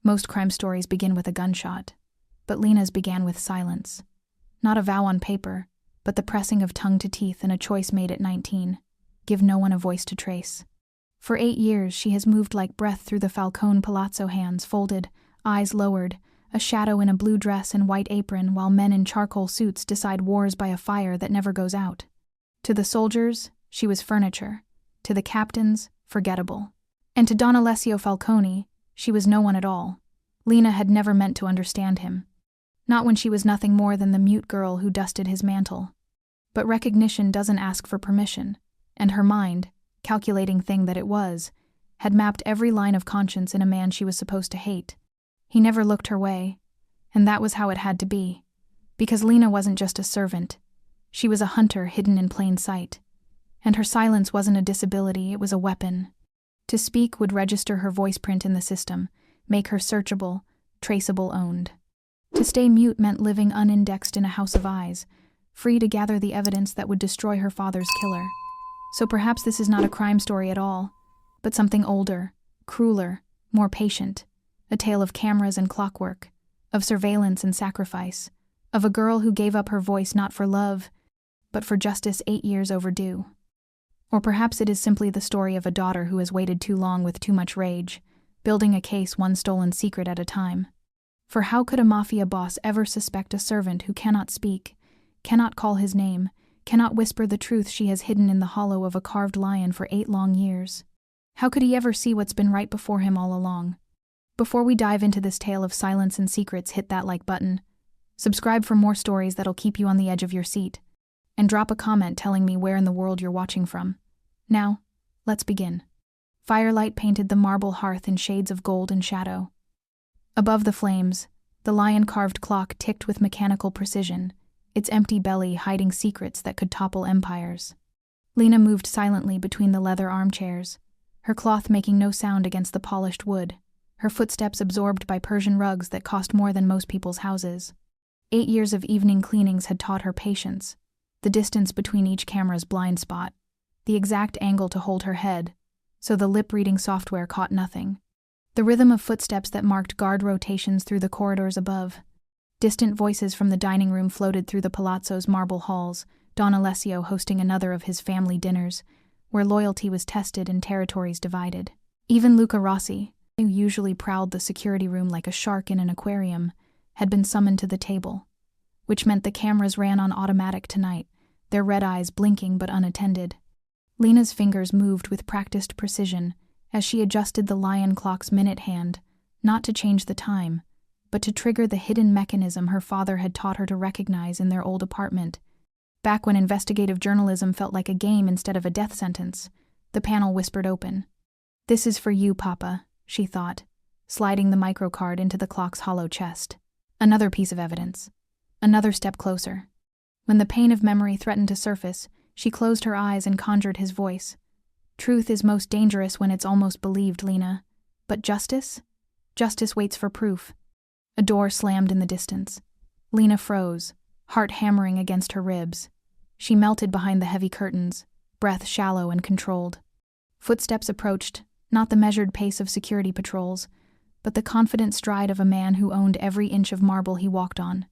Most crime stories begin with a gunshot, but Lena's began with silence. Not a vow on paper, but the pressing of tongue to teeth and a choice made at 19. Give no one a voice to trace. For 8 years she has moved like breath through the Falcone Palazzo, hands folded, eyes lowered, a shadow in a blue dress and white apron, while men in charcoal suits decide wars by a fire that never goes out. To the soldiers, she was furniture. To the captains, forgettable. And to Don Alessio Falcone, she was no one at all. Lena had never meant to understand him. Not when she was nothing more than the mute girl who dusted his mantle. But recognition doesn't ask for permission, and her mind, calculating thing that it was, had mapped every line of conscience in a man she was supposed to hate. He never looked her way, and that was how it had to be. Because Lena wasn't just a servant. She was a hunter hidden in plain sight. And her silence wasn't a disability, it was a weapon. To speak would register her voice print in the system, make her searchable, traceable, owned. To stay mute meant living unindexed in a house of eyes, free to gather the evidence that would destroy her father's killer. So perhaps this is not a crime story at all, but something older, crueler, more patient. A tale of cameras and clockwork, of surveillance and sacrifice, of a girl who gave up her voice not for love, but for justice 8 years overdue. Or perhaps it is simply the story of a daughter who has waited too long with too much rage, building a case one stolen secret at a time. For how could a mafia boss ever suspect a servant who cannot speak, cannot call his name, cannot whisper the truth she has hidden in the hollow of a carved lion for 8 long years? How could he ever see what's been right before him all along? Before we dive into this tale of silence and secrets, hit that like button, subscribe for more stories that'll keep you on the edge of your seat, and drop a comment telling me where in the world you're watching from. Now, let's begin. Firelight painted the marble hearth in shades of gold and shadow. Above the flames, the lion-carved clock ticked with mechanical precision, its empty belly hiding secrets that could topple empires. Lena moved silently between the leather armchairs, her cloth making no sound against the polished wood, her footsteps absorbed by Persian rugs that cost more than most people's houses. 8 years of evening cleanings had taught her patience, the distance between each camera's blind spot, the exact angle to hold her head, so the lip-reading software caught nothing. The rhythm of footsteps that marked guard rotations through the corridors above. Distant voices from the dining room floated through the palazzo's marble halls, Don Alessio hosting another of his family dinners, where loyalty was tested and territories divided. Even Luca Rossi, who usually prowled the security room like a shark in an aquarium, had been summoned to the table, which meant the cameras ran on automatic tonight, their red eyes blinking but unattended. Lena's fingers moved with practiced precision as she adjusted the lion clock's minute hand, not to change the time, but to trigger the hidden mechanism her father had taught her to recognize in their old apartment. Back when investigative journalism felt like a game instead of a death sentence, the panel whispered open. "This is for you, Papa," she thought, sliding the microcard into the clock's hollow chest. Another piece of evidence. Another step closer. When the pain of memory threatened to surface, she closed her eyes and conjured his voice. Truth is most dangerous when it's almost believed, Lena. But justice? Justice waits for proof. A door slammed in the distance. Lena froze, heart hammering against her ribs. She melted behind the heavy curtains, breath shallow and controlled. Footsteps approached, not the measured pace of security patrols, but the confident stride of a man who owned every inch of marble he walked on.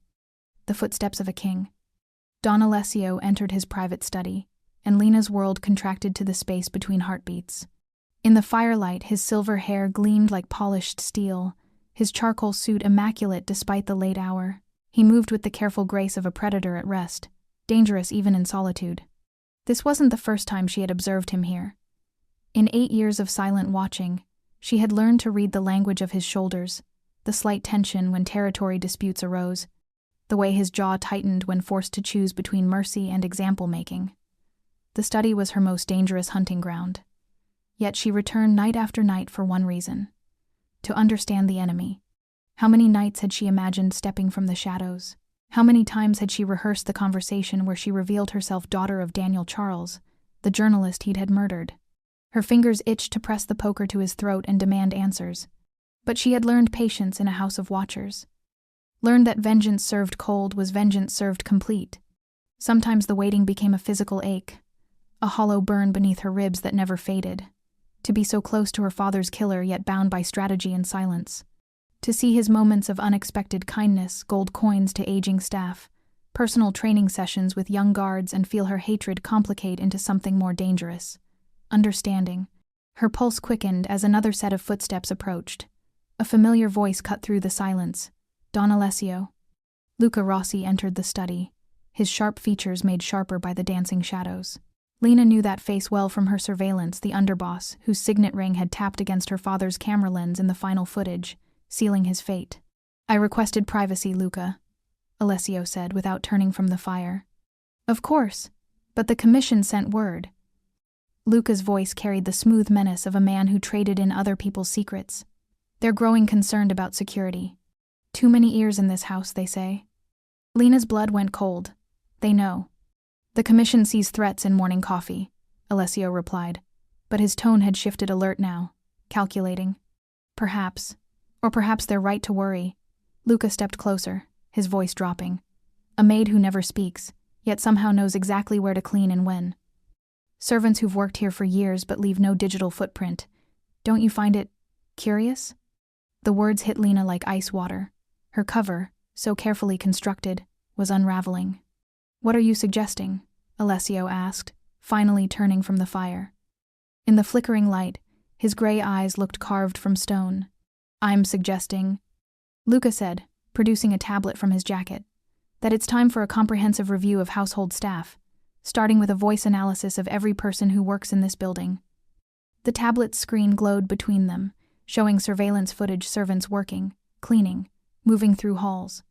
The footsteps of a king. Don Alessio entered his private study, and Lena's world contracted to the space between heartbeats. In the firelight, his silver hair gleamed like polished steel, his charcoal suit immaculate despite the late hour. He moved with the careful grace of a predator at rest, dangerous even in solitude. This wasn't the first time she had observed him here. In 8 years of silent watching, she had learned to read the language of his shoulders, the slight tension when territory disputes arose, the way his jaw tightened when forced to choose between mercy and example-making. The study was her most dangerous hunting ground. Yet she returned night after night for one reason: to understand the enemy. How many nights had she imagined stepping from the shadows? How many times had she rehearsed the conversation where she revealed herself daughter of Daniel Charles, the journalist he'd had murdered? Her fingers itched to press the poker to his throat and demand answers. But she had learned patience in a house of watchers. Learned that vengeance served cold was vengeance served complete. Sometimes the waiting became a physical ache, a hollow burn beneath her ribs that never faded. To be so close to her father's killer yet bound by strategy and silence. To see his moments of unexpected kindness, gold coins to aging staff, personal training sessions with young guards, and feel her hatred complicate into something more dangerous. Understanding. Her pulse quickened as another set of footsteps approached. A familiar voice cut through the silence. Don Alessio. Luca Rossi entered the study, his sharp features made sharper by the dancing shadows. Lena knew that face well from her surveillance, the underboss, whose signet ring had tapped against her father's camera lens in the final footage, sealing his fate. "I requested privacy, Luca," Alessio said without turning from the fire. "Of course, but the commission sent word." Luca's voice carried the smooth menace of a man who traded in other people's secrets. "They're growing concerned about security. Too many ears in this house, they say." Lena's blood went cold. "They know. The commission sees threats in morning coffee," Alessio replied, but his tone had shifted alert now, calculating. "Perhaps. Or perhaps they're right to worry." Luca stepped closer, his voice dropping. "A maid who never speaks, yet somehow knows exactly where to clean and when. Servants who've worked here for years but leave no digital footprint. Don't you find it curious?" The words hit Lena like ice water. Her cover, so carefully constructed, was unraveling. "What are you suggesting?" Alessio asked, finally turning from the fire. In the flickering light, his gray eyes looked carved from stone. "I'm suggesting," Luca said, producing a tablet from his jacket, "that it's time for a comprehensive review of household staff, starting with a voice analysis of every person who works in this building." The tablet's screen glowed between them, showing surveillance footage, servants working, cleaning, moving through halls.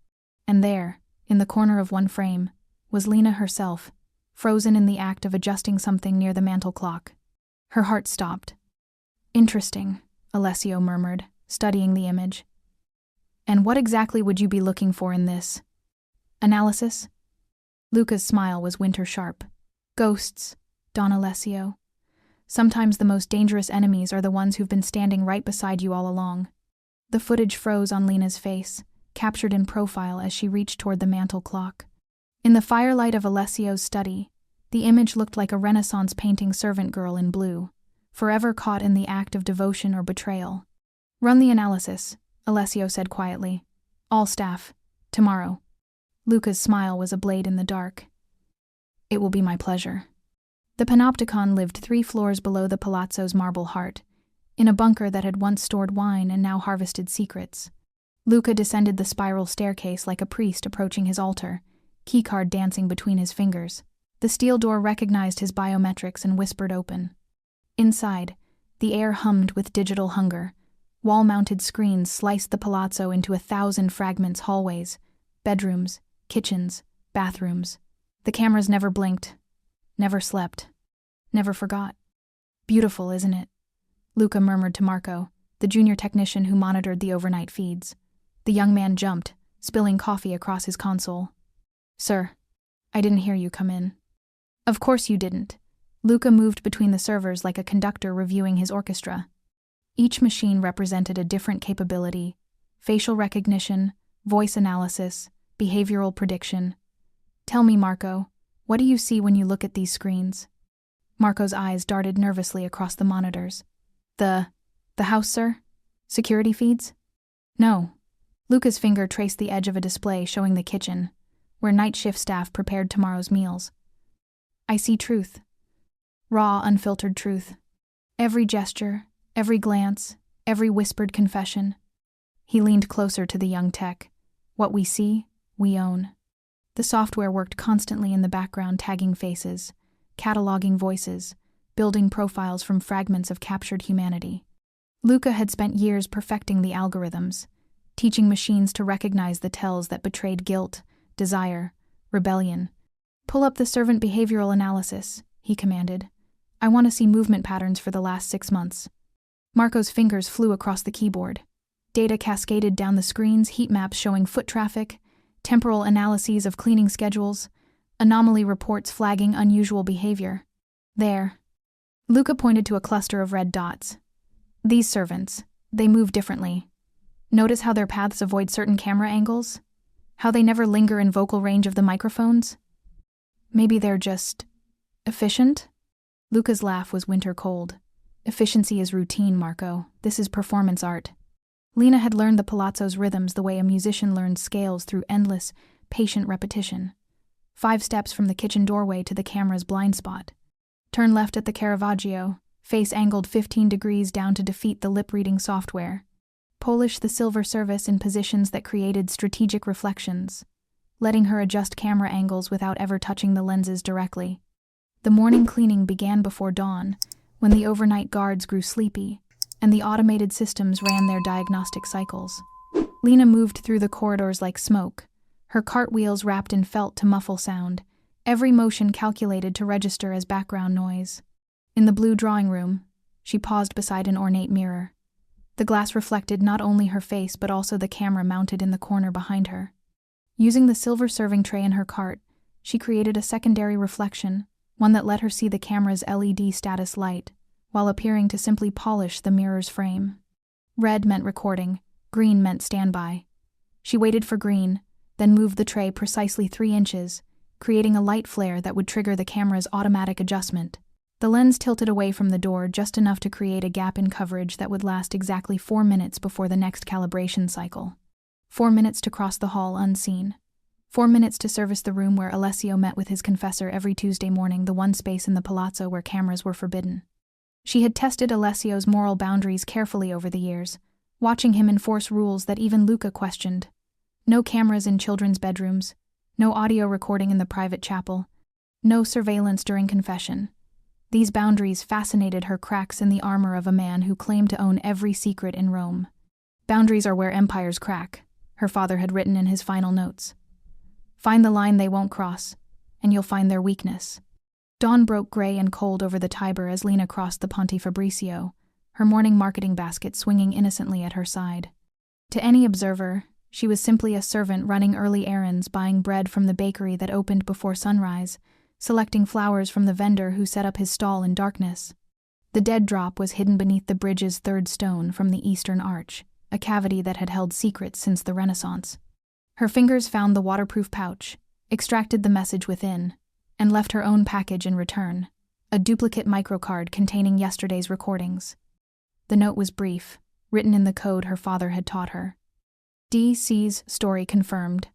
And there, in the corner of one frame, was Lena herself, frozen in the act of adjusting something near the mantel clock. Her heart stopped. "Interesting," Alessio murmured, studying the image. "And what exactly would you be looking for in this analysis?" Luca's smile was winter sharp. "Ghosts, Don Alessio. Sometimes the most dangerous enemies are the ones who've been standing right beside you all along." The footage froze on Lena's face, captured in profile as she reached toward the mantel clock. In the firelight of Alessio's study, the image looked like a Renaissance painting servant girl in blue, forever caught in the act of devotion or betrayal. "Run the analysis," Alessio said quietly. "All staff. Tomorrow." Luca's smile was a blade in the dark. "It will be my pleasure." The panopticon lived 3 floors below the palazzo's marble heart, in a bunker that had once stored wine and now harvested secrets. Luca descended the spiral staircase like a priest approaching his altar, keycard dancing between his fingers. The steel door recognized his biometrics and whispered open. Inside, the air hummed with digital hunger. Wall-mounted screens sliced the palazzo into 1,000 fragments: hallways, bedrooms, kitchens, bathrooms. The cameras never blinked, never slept, never forgot. "Beautiful, isn't it?" Luca murmured to Marco, the junior technician who monitored the overnight feeds. The young man jumped, spilling coffee across his console. "Sir, I didn't hear you come in." "Of course you didn't." Luca moved between the servers like a conductor reviewing his orchestra. Each machine represented a different capability: facial recognition, voice analysis, behavioral prediction. "Tell me, Marco, what do you see when you look at these screens?" Marco's eyes darted nervously across the monitors. The house, sir? Security feeds?" "No." Luca's finger traced the edge of a display showing the kitchen, where night shift staff prepared tomorrow's meals. "I see truth. Raw, unfiltered truth. Every gesture, every glance, every whispered confession." He leaned closer to the young tech. "What we see, we own." The software worked constantly in the background, tagging faces, cataloging voices, building profiles from fragments of captured humanity. Luca had spent years perfecting the algorithms, teaching machines to recognize the tells that betrayed guilt, desire, rebellion. "Pull up the servant behavioral analysis," he commanded. "I want to see movement patterns for the last 6 months." Marco's fingers flew across the keyboard. Data cascaded down the screens, heat maps showing foot traffic, temporal analyses of cleaning schedules, anomaly reports flagging unusual behavior. "There." Luca pointed to a cluster of red dots. "These servants, they move differently. Notice how their paths avoid certain camera angles? How they never linger in vocal range of the microphones? Maybe they're just efficient?" Luca's laugh was winter cold. "Efficiency is routine, Marco. This is performance art." Lena had learned the palazzo's rhythms the way a musician learns scales through endless, patient repetition. 5 steps from the kitchen doorway to the camera's blind spot. Turn left at the Caravaggio, face angled 15 degrees down to defeat the lip-reading software. Polish the silver service in positions that created strategic reflections, letting her adjust camera angles without ever touching the lenses directly. The morning cleaning began before dawn, when the overnight guards grew sleepy, and the automated systems ran their diagnostic cycles. Lena moved through the corridors like smoke, her cartwheels wrapped in felt to muffle sound, every motion calculated to register as background noise. In the blue drawing room, she paused beside an ornate mirror. The glass reflected not only her face but also the camera mounted in the corner behind her. Using the silver serving tray in her cart, she created a secondary reflection, one that let her see the camera's LED status light, while appearing to simply polish the mirror's frame. Red meant recording, green meant standby. She waited for green, then moved the tray precisely 3 inches, creating a light flare that would trigger the camera's automatic adjustment. The lens tilted away from the door just enough to create a gap in coverage that would last exactly 4 minutes before the next calibration cycle. 4 minutes to cross the hall unseen. 4 minutes to service the room where Alessio met with his confessor every Tuesday morning, the one space in the palazzo where cameras were forbidden. She had tested Alessio's moral boundaries carefully over the years, watching him enforce rules that even Luca questioned. No cameras in children's bedrooms, no audio recording in the private chapel, no surveillance during confession. These boundaries fascinated her, cracks in the armor of a man who claimed to own every secret in Rome. Boundaries are where empires crack, her father had written in his final notes. Find the line they won't cross, and you'll find their weakness. Dawn broke gray and cold over the Tiber as Lena crossed the Ponte Fabrizio, her morning marketing basket swinging innocently at her side. To any observer, she was simply a servant running early errands, buying bread from the bakery that opened before sunrise, selecting flowers from the vendor who set up his stall in darkness. The dead drop was hidden beneath the bridge's 3rd stone from the eastern arch, a cavity that had held secrets since the Renaissance. Her fingers found the waterproof pouch, extracted the message within, and left her own package in return, a duplicate microcard containing yesterday's recordings. The note was brief, written in the code her father had taught her. D.C.'s story confirmed.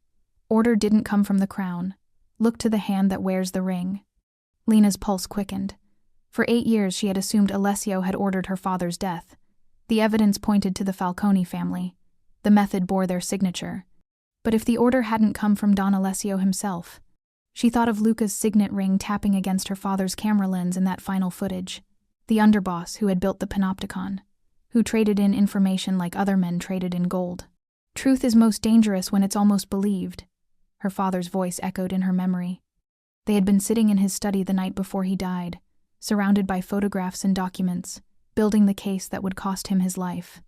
Order didn't come from the crown. Look to the hand that wears the ring. Lena's pulse quickened. For 8 years she had assumed Alessio had ordered her father's death. The evidence pointed to the Falcone family. The method bore their signature. But if the order hadn't come from Don Alessio himself? She thought of Luca's signet ring tapping against her father's camera lens in that final footage. The underboss who had built the panopticon, who traded in information like other men traded in gold. Truth is most dangerous when it's almost believed. Her father's voice echoed in her memory. They had been sitting in his study the night before he died, surrounded by photographs and documents, building the case that would cost him his life.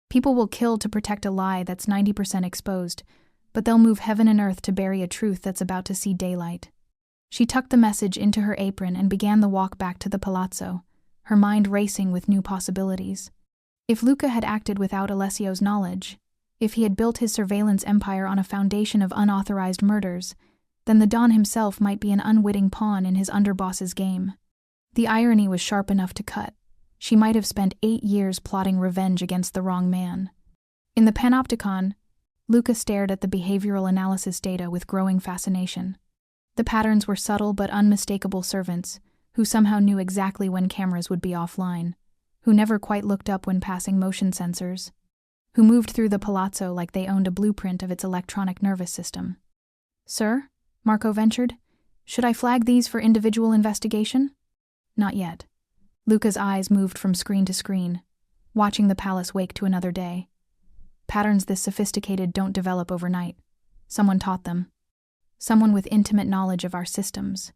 People will kill to protect a lie that's 90% exposed, but they'll move heaven and earth to bury a truth that's about to see daylight. She tucked the message into her apron and began the walk back to the palazzo, her mind racing with new possibilities. If Luca had acted without Alessio's knowledge, if he had built his surveillance empire on a foundation of unauthorized murders, then the Don himself might be an unwitting pawn in his underboss's game. The irony was sharp enough to cut. She might have spent 8 years plotting revenge against the wrong man. In the panopticon, Luca stared at the behavioral analysis data with growing fascination. The patterns were subtle but unmistakable servants, who somehow knew exactly when cameras would be offline, who never quite looked up when passing motion sensors, who moved through the palazzo like they owned a blueprint of its electronic nervous system. "Sir?" Marco ventured. "Should I flag these for individual investigation?" "Not yet." Luca's eyes moved from screen to screen, watching the palace wake to another day. Patterns this sophisticated don't develop overnight. Someone taught them. Someone with intimate knowledge of our systems.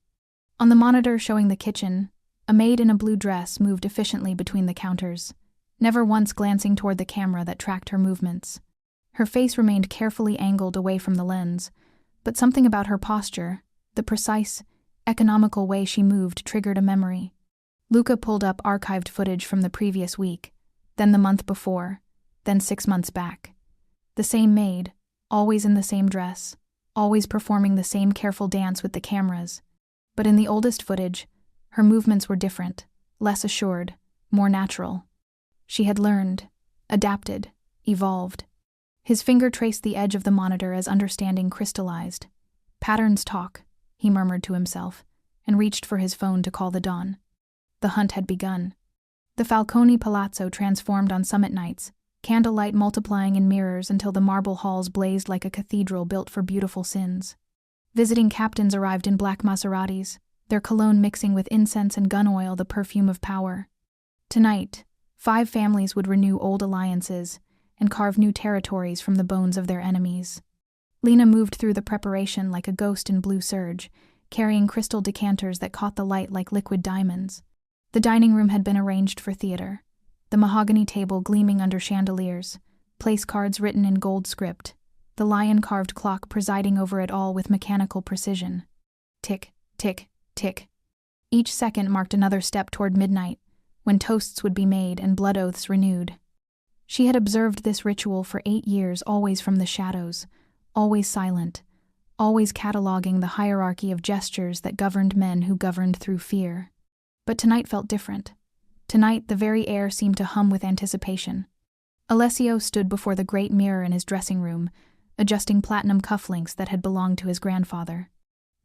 On the monitor showing the kitchen, a maid in a blue dress moved efficiently between the counters, never once glancing toward the camera that tracked her movements. Her face remained carefully angled away from the lens, but something about her posture, the precise, economical way she moved, triggered a memory. Luca pulled up archived footage from the previous week, then the month before, then 6 months back. The same maid, always in the same dress, always performing the same careful dance with the cameras. But in the oldest footage, her movements were different, less assured, more natural. She had learned, adapted, evolved. His finger traced the edge of the monitor as understanding crystallized. Patterns talk, he murmured to himself, and reached for his phone to call the dawn. The hunt had begun. The Falcone Palazzo transformed on summit nights, candlelight multiplying in mirrors until the marble halls blazed like a cathedral built for beautiful sins. Visiting captains arrived in black Maseratis, their cologne mixing with incense and gun oil the perfume of power. Tonight, 5 families would renew old alliances and carve new territories from the bones of their enemies. Lena moved through the preparation like a ghost in blue serge, carrying crystal decanters that caught the light like liquid diamonds. The dining room had been arranged for theater, the mahogany table gleaming under chandeliers, place cards written in gold script, the lion-carved clock presiding over it all with mechanical precision. Tick, tick, tick. Each second marked another step toward midnight, when toasts would be made and blood oaths renewed. She had observed this ritual for 8 years, always from the shadows, always silent, always cataloging the hierarchy of gestures that governed men who governed through fear. But tonight felt different. Tonight, the very air seemed to hum with anticipation. Alessio stood before the great mirror in his dressing room, adjusting platinum cufflinks that had belonged to his grandfather.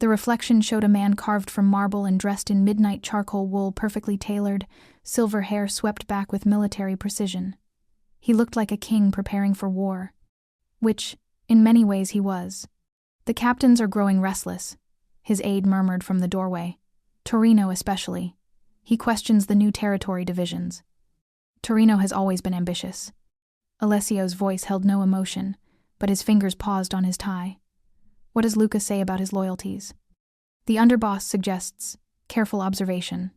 The reflection showed a man carved from marble and dressed in midnight charcoal wool, perfectly tailored, silver hair swept back with military precision. He looked like a king preparing for war. Which, in many ways, he was. "The captains are growing restless," his aide murmured from the doorway. "Torino especially. He questions the new territory divisions. Torino has always been ambitious." Alessio's voice held no emotion, but his fingers paused on his tie. "What does Luca say about his loyalties?" "The underboss suggests careful observation."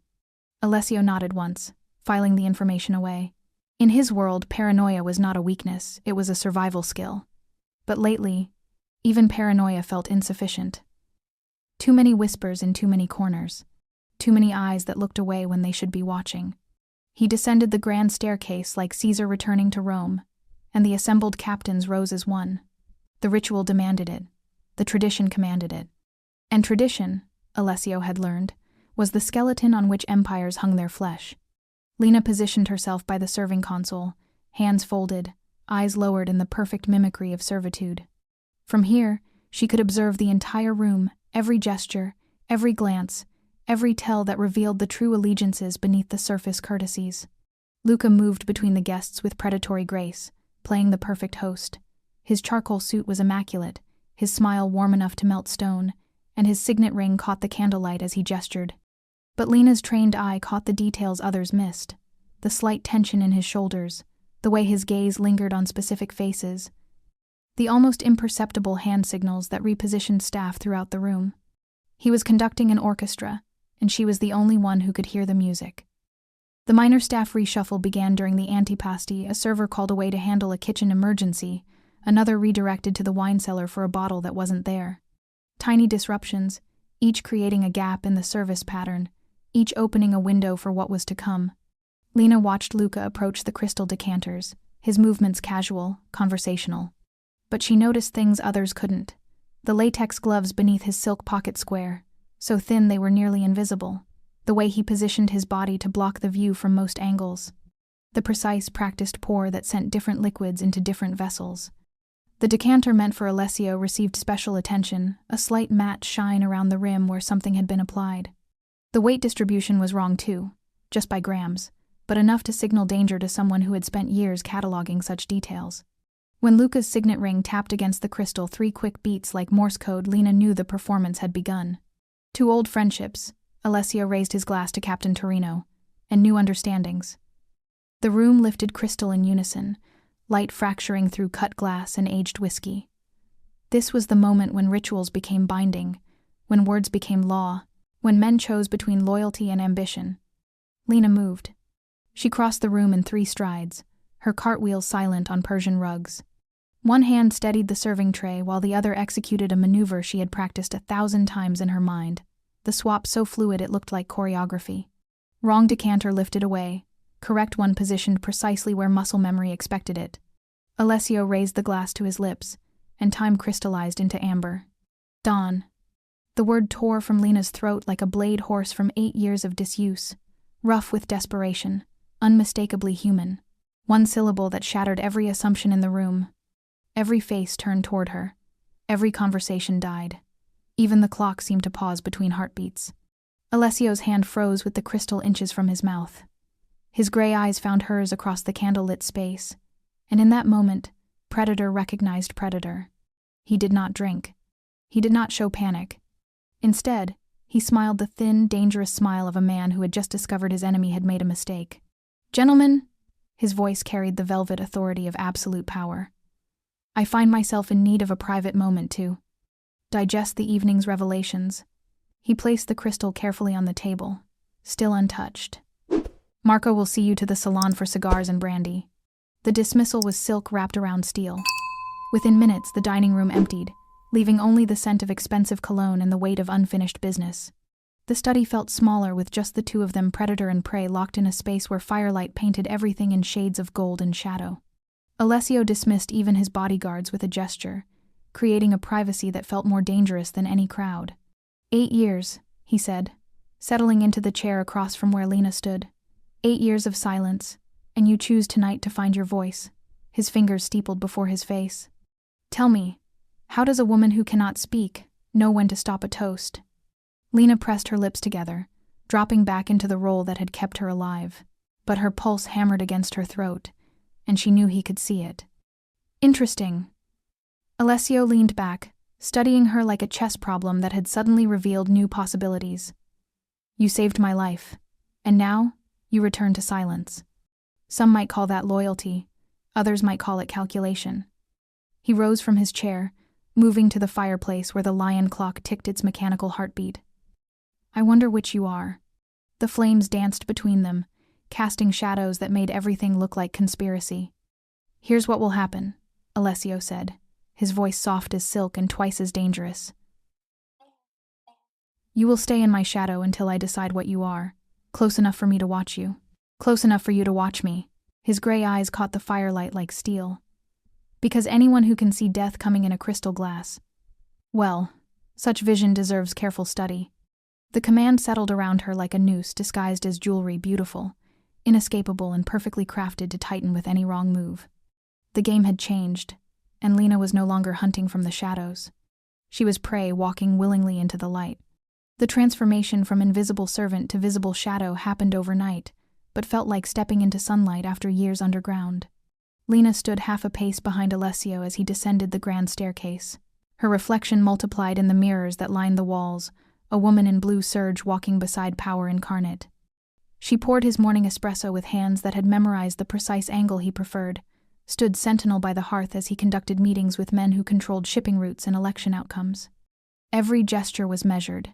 Alessio nodded once, filing the information away. In his world, paranoia was not a weakness, it was a survival skill. But lately, even paranoia felt insufficient. Too many whispers in too many corners. Too many eyes that looked away when they should be watching. He descended the grand staircase like Caesar returning to Rome, and the assembled captains rose as one. The ritual demanded it. The tradition commanded it. And tradition, Alessio had learned, was the skeleton on which empires hung their flesh. Lena positioned herself by the serving console, hands folded, eyes lowered in the perfect mimicry of servitude. From here, she could observe the entire room, every gesture, every glance, every tell that revealed the true allegiances beneath the surface courtesies. Luca moved between the guests with predatory grace, playing the perfect host. His charcoal suit was immaculate, his smile warm enough to melt stone, and his signet ring caught the candlelight as he gestured. But Lena's trained eye caught the details others missed, the slight tension in his shoulders, the way his gaze lingered on specific faces, the almost imperceptible hand signals that repositioned staff throughout the room. He was conducting an orchestra, and she was the only one who could hear the music. The minor staff reshuffle began during the antipasti, a server called away to handle a kitchen emergency, another redirected to the wine cellar for a bottle that wasn't there. Tiny disruptions, each creating a gap in the service pattern, each opening a window for what was to come. Lena watched Luca approach the crystal decanters, his movements casual, conversational. But she noticed things others couldn't. The latex gloves beneath his silk pocket square, so thin they were nearly invisible. The way he positioned his body to block the view from most angles. The precise, practiced pour that sent different liquids into different vessels. The decanter meant for Alessio received special attention, a slight matte shine around the rim where something had been applied. The weight distribution was wrong too, just by grams, but enough to signal danger to someone who had spent years cataloging such details. When Luca's signet ring tapped against the crystal 3 quick beats like Morse code, Lena knew the performance had begun. 2 old friendships, Alessio raised his glass to Captain Torino, and new understandings. The room lifted crystal in unison, light fracturing through cut glass and aged whiskey. This was the moment when rituals became binding, when words became law, when men chose between loyalty and ambition. Lena moved. She crossed the room in 3 strides, her cartwheel silent on Persian rugs. One hand steadied the serving tray while the other executed a maneuver she had practiced 1,000 times in her mind, the swap so fluid it looked like choreography. Wrong decanter lifted away, correct one positioned precisely where muscle memory expected it. Alessio raised the glass to his lips, and time crystallized into amber. Dawn. The word tore from Lena's throat like a blade horse from 8 years of disuse, rough with desperation, unmistakably human. One syllable that shattered every assumption in the room. Every face turned toward her. Every conversation died. Even the clock seemed to pause between heartbeats. Alessio's hand froze with the crystal inches from his mouth. His gray eyes found hers across the candlelit space, and in that moment, predator recognized predator. He did not drink. He did not show panic. Instead, he smiled the thin, dangerous smile of a man who had just discovered his enemy had made a mistake. "Gentlemen," his voice carried the velvet authority of absolute power. "I find myself in need of a private moment to digest the evening's revelations." He placed the crystal carefully on the table, still untouched. "Marco will see you to the salon for cigars and brandy." The dismissal was silk wrapped around steel. Within minutes, the dining room emptied, leaving only the scent of expensive cologne and the weight of unfinished business. The study felt smaller with just the two of them, predator and prey, locked in a space where firelight painted everything in shades of gold and shadow. Alessio dismissed even his bodyguards with a gesture, creating a privacy that felt more dangerous than any crowd. 8 years, he said, settling into the chair across from where Lena stood. 8 years of silence, and you choose tonight to find your voice. His fingers steepled before his face. "Tell me, how does a woman who cannot speak know when to stop a toast?" Lena pressed her lips together, dropping back into the role that had kept her alive, but her pulse hammered against her throat, and she knew he could see it. "Interesting." Alessio leaned back, studying her like a chess problem that had suddenly revealed new possibilities. "You saved my life, and now you return to silence. Some might call that loyalty, others might call it calculation." He rose from his chair, moving to the fireplace where the lion clock ticked its mechanical heartbeat. "I wonder which you are." The flames danced between them, casting shadows that made everything look like conspiracy. "Here's what will happen," Alessio said, his voice soft as silk and twice as dangerous. "You will stay in my shadow until I decide what you are, close enough for me to watch you, close enough for you to watch me." His gray eyes caught the firelight like steel. "Because anyone who can see death coming in a crystal glass, well, such vision deserves careful study." The command settled around her like a noose disguised as jewelry, beautiful, inescapable, and perfectly crafted to tighten with any wrong move. The game had changed, and Lena was no longer hunting from the shadows. She was prey walking willingly into the light. The transformation from invisible servant to visible shadow happened overnight, but felt like stepping into sunlight after years underground. Lena stood half a pace behind Alessio as he descended the grand staircase. Her reflection multiplied in the mirrors that lined the walls, a woman in blue serge walking beside power incarnate. She poured his morning espresso with hands that had memorized the precise angle he preferred, stood sentinel by the hearth as he conducted meetings with men who controlled shipping routes and election outcomes. Every gesture was measured,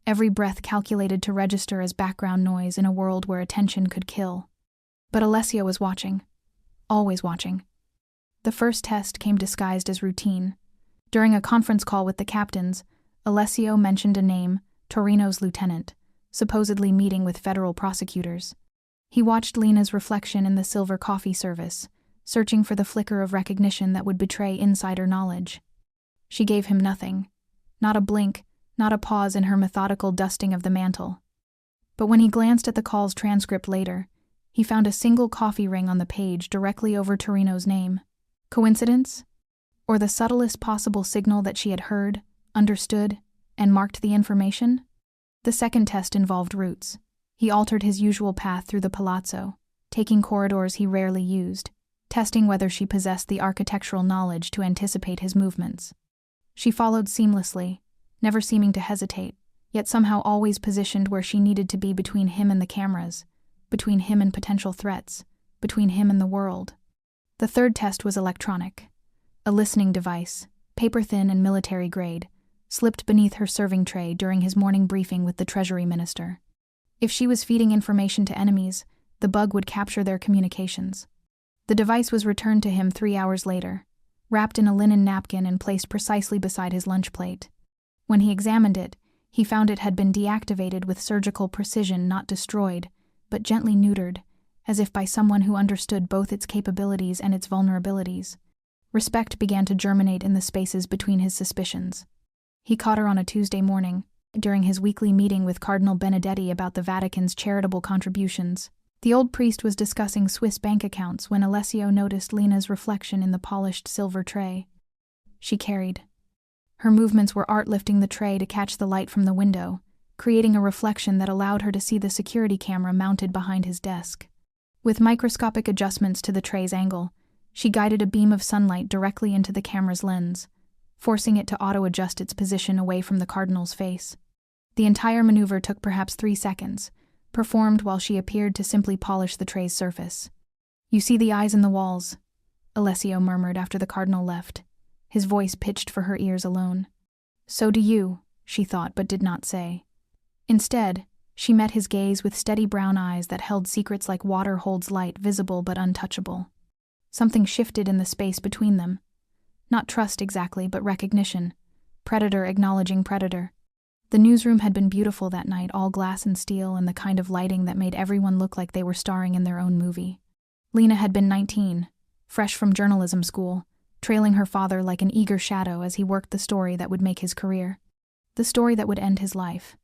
every breath calculated to register as background noise in a world where attention could kill. But Alessio was watching, always watching. The first test came disguised as routine. During a conference call with the captains, Alessio mentioned a name, Torino's lieutenant, supposedly meeting with federal prosecutors. He watched Lena's reflection in the silver coffee service, searching for the flicker of recognition that would betray insider knowledge. She gave him nothing, not a blink, not a pause in her methodical dusting of the mantle. But when he glanced at the call's transcript later, he found a single coffee ring on the page directly over Torino's name. Coincidence? Or the subtlest possible signal that she had heard, understood, and marked the information? The second test involved routes. He altered his usual path through the palazzo, taking corridors he rarely used, testing whether she possessed the architectural knowledge to anticipate his movements. She followed seamlessly, never seeming to hesitate, yet somehow always positioned where she needed to be between him and the cameras, between him and potential threats, between him and the world. The third test was electronic. A listening device, paper-thin and military-grade, slipped beneath her serving tray during his morning briefing with the Treasury Minister. If she was feeding information to enemies, the bug would capture their communications. The device was returned to him 3 hours later, wrapped in a linen napkin and placed precisely beside his lunch plate. When he examined it, he found it had been deactivated with surgical precision, not destroyed, but gently neutered, as if by someone who understood both its capabilities and its vulnerabilities. Respect began to germinate in the spaces between his suspicions. He caught her on a Tuesday morning, during his weekly meeting with Cardinal Benedetti about the Vatican's charitable contributions. The old priest was discussing Swiss bank accounts when Alessio noticed Lena's reflection in the polished silver tray she carried. Her movements were art, lifting the tray to catch the light from the window, creating a reflection that allowed her to see the security camera mounted behind his desk. With microscopic adjustments to the tray's angle, she guided a beam of sunlight directly into the camera's lens, forcing it to auto-adjust its position away from the cardinal's face. The entire maneuver took perhaps 3 seconds, performed while she appeared to simply polish the tray's surface. "You see the eyes in the walls," Alessio murmured after the cardinal left, his voice pitched for her ears alone. "So do you," she thought but did not say. Instead, she met his gaze with steady brown eyes that held secrets like water holds light, visible but untouchable. Something shifted in the space between them. Not trust exactly, but recognition. Predator acknowledging predator. The newsroom had been beautiful that night, all glass and steel and the kind of lighting that made everyone look like they were starring in their own movie. Lena had been 19, fresh from journalism school, trailing her father like an eager shadow as he worked the story that would make his career. The story that would end his life.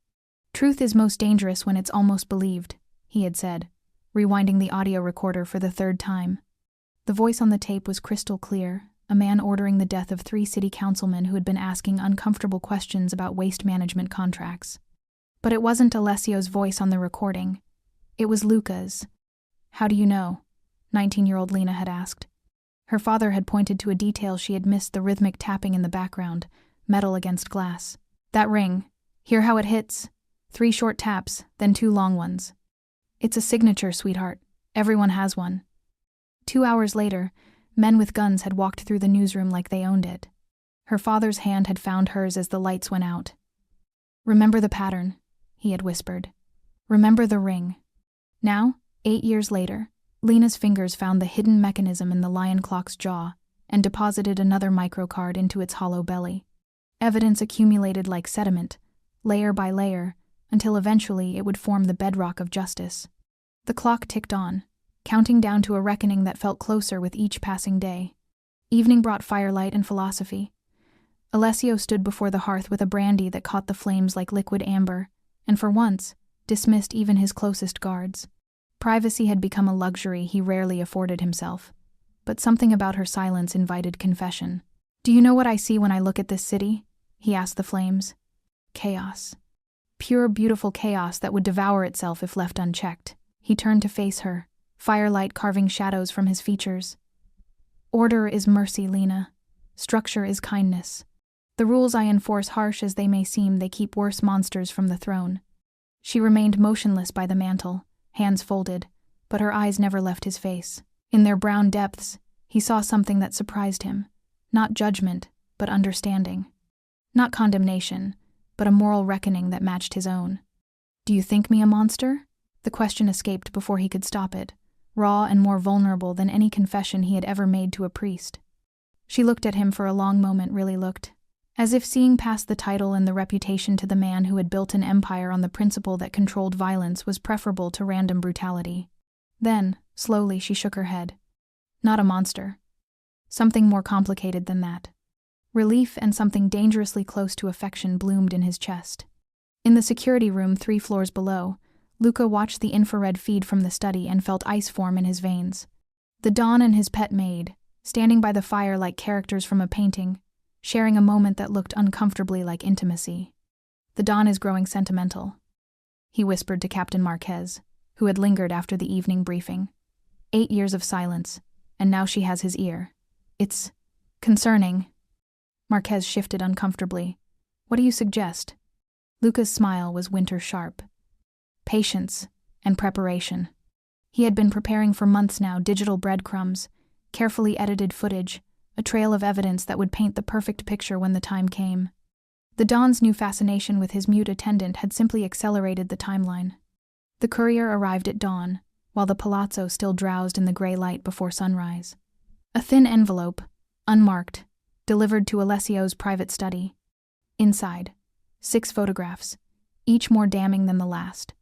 "Truth is most dangerous when it's almost believed," he had said, rewinding the audio recorder for the 3rd time. The voice on the tape was crystal clear, a man ordering the death of 3 city councilmen who had been asking uncomfortable questions about waste management contracts. But it wasn't Alessio's voice on the recording. It was Luca's. "How do you know?" 19-year-old Lena had asked. Her father had pointed to a detail she had missed, the rhythmic tapping in the background, metal against glass. "That ring. Hear how it hits? 3 short taps, then 2 long ones. It's a signature, sweetheart. Everyone has one." 2 hours later, men with guns had walked through the newsroom like they owned it. Her father's hand had found hers as the lights went out. "Remember the pattern," he had whispered. "Remember the ring." Now, 8 years later, Lena's fingers found the hidden mechanism in the lion clock's jaw and deposited another microcard into its hollow belly. Evidence accumulated like sediment, layer by layer, until eventually it would form the bedrock of justice. The clock ticked on, counting down to a reckoning that felt closer with each passing day. Evening brought firelight and philosophy. Alessio stood before the hearth with a brandy that caught the flames like liquid amber, and for once, dismissed even his closest guards. Privacy had become a luxury he rarely afforded himself, but something about her silence invited confession. "Do you know what I see when I look at this city?" he asked the flames. "Chaos. Pure, beautiful chaos that would devour itself if left unchecked." He turned to face her, firelight carving shadows from his features. "Order is mercy, Lena. Structure is kindness. The rules I enforce, harsh as they may seem, they keep worse monsters from the throne." She remained motionless by the mantel, hands folded, but her eyes never left his face. In their brown depths, he saw something that surprised him. Not judgment, but understanding. Not condemnation, but a moral reckoning that matched his own. "Do you think me a monster?" The question escaped before he could stop it, raw and more vulnerable than any confession he had ever made to a priest. She looked at him for a long moment, really looked, as if seeing past the title and the reputation to the man who had built an empire on the principle that controlled violence was preferable to random brutality. Then, slowly, she shook her head. "Not a monster. Something more complicated than that." Relief and something dangerously close to affection bloomed in his chest. In the security room 3 floors below, Luca watched the infrared feed from the study and felt ice form in his veins. The Don and his pet Maid, standing by the fire like characters from a painting, sharing a moment that looked uncomfortably like intimacy. "The Don is growing sentimental," he whispered to Captain Marquez, who had lingered after the evening briefing. 8 years of silence, and now she has his ear. "It's concerning." Marquez shifted uncomfortably. "What do you suggest?" Luca's smile was winter sharp. Patience and preparation. He had been preparing for months now, digital breadcrumbs, carefully edited footage, a trail of evidence that would paint the perfect picture when the time came. The Don's new fascination with his mute attendant had simply accelerated the timeline. The courier arrived at dawn, while the palazzo still drowsed in the gray light before sunrise. A thin envelope, unmarked, delivered to Alessio's private study. Inside, 6 photographs, each more damning than the last.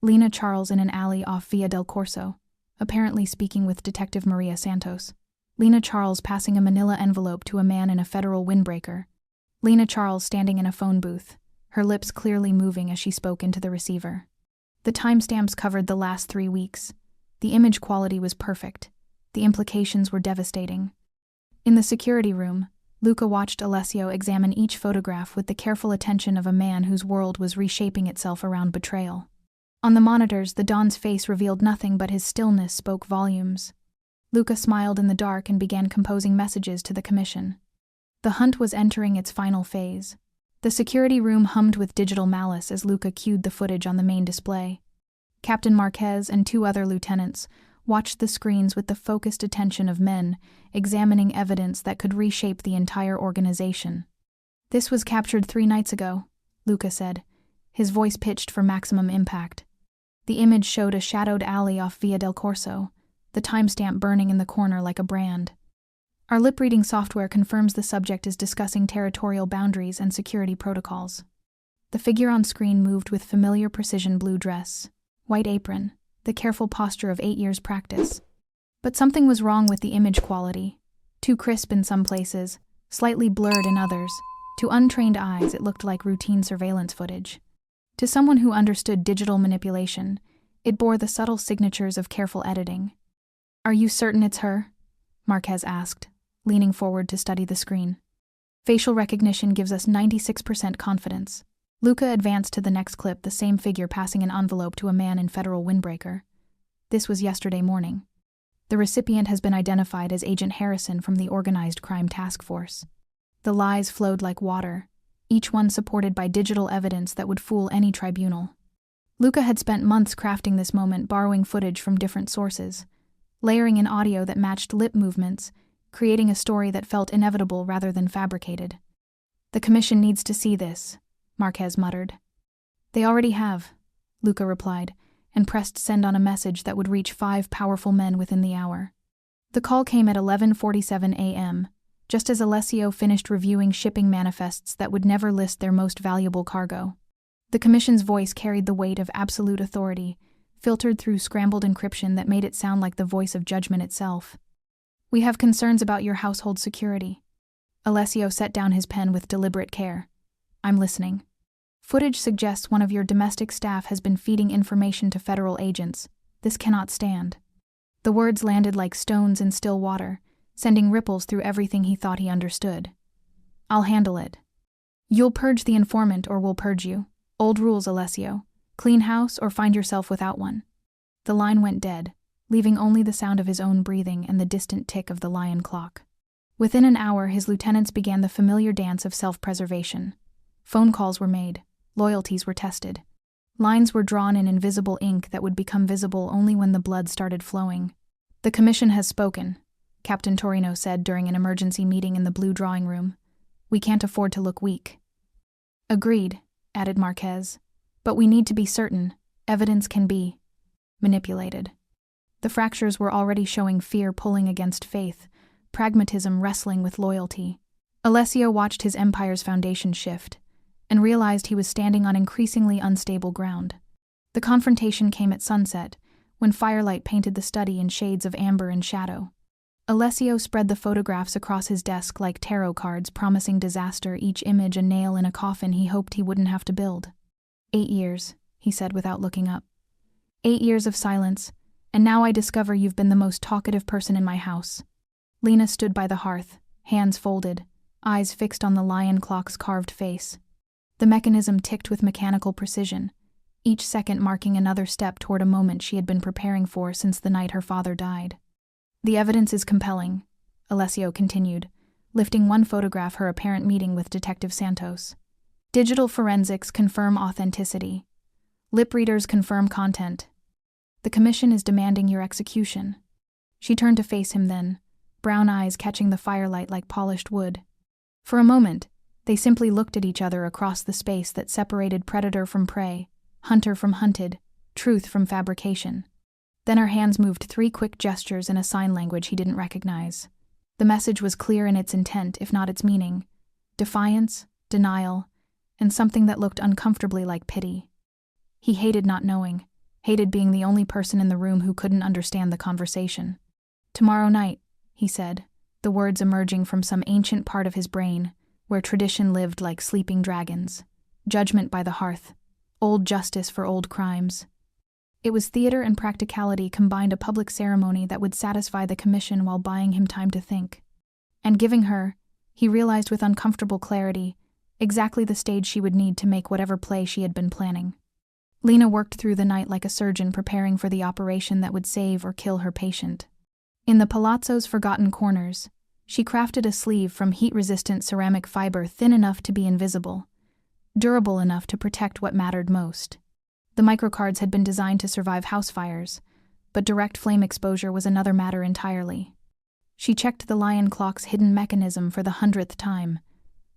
Lena Charles in an alley off Via del Corso, apparently speaking with Detective Maria Santos. Lena Charles passing a manila envelope to a man in a federal windbreaker. Lena Charles standing in a phone booth, her lips clearly moving as she spoke into the receiver. The timestamps covered the last 3 weeks, The image quality was perfect. The implications were devastating. In the security room, Luca watched Alessio examine each photograph with the careful attention of a man whose world was reshaping itself around betrayal. On the monitors, the Don's face revealed nothing but his stillness spoke volumes. Luca smiled in the dark and began composing messages to the commission. The hunt was entering its final phase. The security room hummed with digital malice as Luca cued the footage on the main display. Captain Marquez and 2 other lieutenants watched the screens with the focused attention of men examining evidence that could reshape the entire organization. "This was captured 3 nights ago," Luca said, his voice pitched for maximum impact. The image showed a shadowed alley off Via del Corso, the timestamp burning in the corner like a brand. "Our lip-reading software confirms the subject is discussing territorial boundaries and security protocols." The figure on screen moved with familiar precision: blue dress, white apron, the careful posture of 8 years' practice. But something was wrong with the image quality. Too crisp in some places, slightly blurred in others. To untrained eyes, it looked like routine surveillance footage. To someone who understood digital manipulation, it bore the subtle signatures of careful editing. "Are you certain it's her?" Marquez asked, leaning forward to study the screen. "Facial recognition gives us 96% confidence." Luca advanced to the next clip, the same figure passing an envelope to a man in federal windbreaker. This was yesterday morning. The recipient has been identified as Agent Harrison from the Organized Crime Task Force. The lies flowed like water, each one supported by digital evidence that would fool any tribunal. Luca had spent months crafting this moment, borrowing footage from different sources, layering in audio that matched lip movements, creating a story that felt inevitable rather than fabricated. "The commission needs to see this," Marquez muttered. "They already have," Luca replied, and pressed send on a message that would reach 5 powerful men within the hour. The call came at 11:47 a.m., just as Alessio finished reviewing shipping manifests that would never list their most valuable cargo. The commission's voice carried the weight of absolute authority, filtered through scrambled encryption that made it sound like the voice of judgment itself. "We have concerns about your household security." Alessio set down his pen with deliberate care. "I'm listening." "Footage suggests one of your domestic staff has been feeding information to federal agents. This cannot stand." The words landed like stones in still water, sending ripples through everything he thought he understood. "I'll handle it." "You'll purge the informant or we'll purge you. Old rules, Alessio. Clean house or find yourself without one." The line went dead, leaving only the sound of his own breathing and the distant tick of the lion clock. Within an hour, his lieutenants began the familiar dance of self-preservation. Phone calls were made, loyalties were tested. Lines were drawn in invisible ink that would become visible only when the blood started flowing. "The commission has spoken," Captain Torino said during an emergency meeting in the blue drawing room. "We can't afford to look weak." "Agreed," added Marquez. "But we need to be certain. Evidence can be manipulated." The fractures were already showing fear pulling against faith, pragmatism wrestling with loyalty. Alessio watched his empire's foundation shift, and realized he was standing on increasingly unstable ground. The confrontation came at sunset, when firelight painted the study in shades of amber and shadow. Alessio spread the photographs across his desk like tarot cards promising disaster, each image a nail in a coffin he hoped he wouldn't have to build. 8 years, he said without looking up. 8 years of silence, and now I discover you've been the most talkative person in my house. Lena stood by the hearth, hands folded, eyes fixed on the lion clock's carved face. The mechanism ticked with mechanical precision, each second marking another step toward a moment she had been preparing for since the night her father died. "The evidence is compelling," Alessio continued, lifting one photograph, her apparent meeting with Detective Santos. "Digital forensics confirm authenticity. Lip readers confirm content. The commission is demanding your execution." She turned to face him then, brown eyes catching the firelight like polished wood. For a moment, they simply looked at each other across the space that separated predator from prey, hunter from hunted, truth from fabrication. Then her hands moved 3 quick gestures in a sign language he didn't recognize. The message was clear in its intent, if not its meaning. Defiance, denial, and something that looked uncomfortably like pity. He hated not knowing, hated being the only person in the room who couldn't understand the conversation. "Tomorrow night," he said, the words emerging from some ancient part of his brain, where tradition lived like sleeping dragons. Judgment by the hearth. Old justice for old crimes. It was theater and practicality combined, a public ceremony that would satisfy the commission while buying him time to think. And giving her, he realized with uncomfortable clarity, exactly the stage she would need to make whatever play she had been planning. Lena worked through the night like a surgeon preparing for the operation that would save or kill her patient. In the palazzo's forgotten corners, she crafted a sleeve from heat-resistant ceramic fiber thin enough to be invisible, durable enough to protect what mattered most. The microcards had been designed to survive house fires, but direct flame exposure was another matter entirely. She checked the lion clock's hidden mechanism for the 100th time,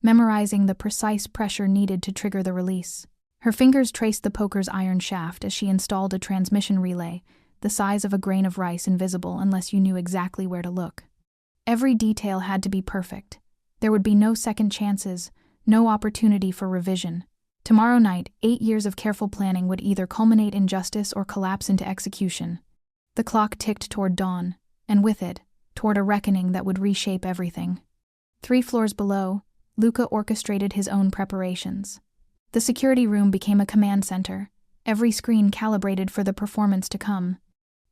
memorizing the precise pressure needed to trigger the release. Her fingers traced the poker's iron shaft as she installed a transmission relay, the size of a grain of rice, invisible unless you knew exactly where to look. Every detail had to be perfect. There would be no second chances, no opportunity for revision. Tomorrow night, 8 years of careful planning would either culminate in justice or collapse into execution. The clock ticked toward dawn, and with it, toward a reckoning that would reshape everything. 3 floors below, Luca orchestrated his own preparations. The security room became a command center, every screen calibrated for the performance to come.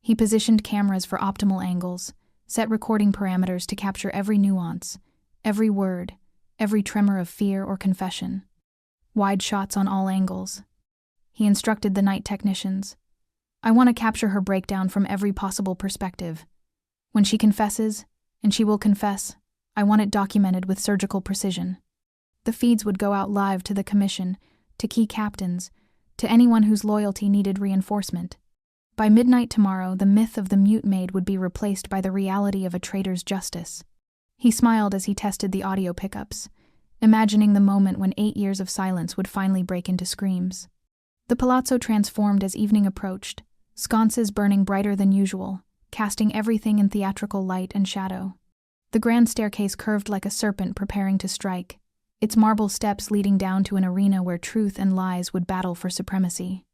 He positioned cameras for optimal angles, set recording parameters to capture every nuance, every word, every tremor of fear or confession. Wide shots on all angles. He instructed the night technicians. I want to capture her breakdown from every possible perspective. When she confesses, and she will confess, I want it documented with surgical precision. The feeds would go out live to the commission, to key captains, to anyone whose loyalty needed reinforcement. By midnight tomorrow, the myth of the mute maid would be replaced by the reality of a traitor's justice. He smiled as he tested the audio pickups, imagining the moment when 8 years of silence would finally break into screams. The palazzo transformed as evening approached, sconces burning brighter than usual, casting everything in theatrical light and shadow. The grand staircase curved like a serpent preparing to strike, its marble steps leading down to an arena where truth and lies would battle for supremacy.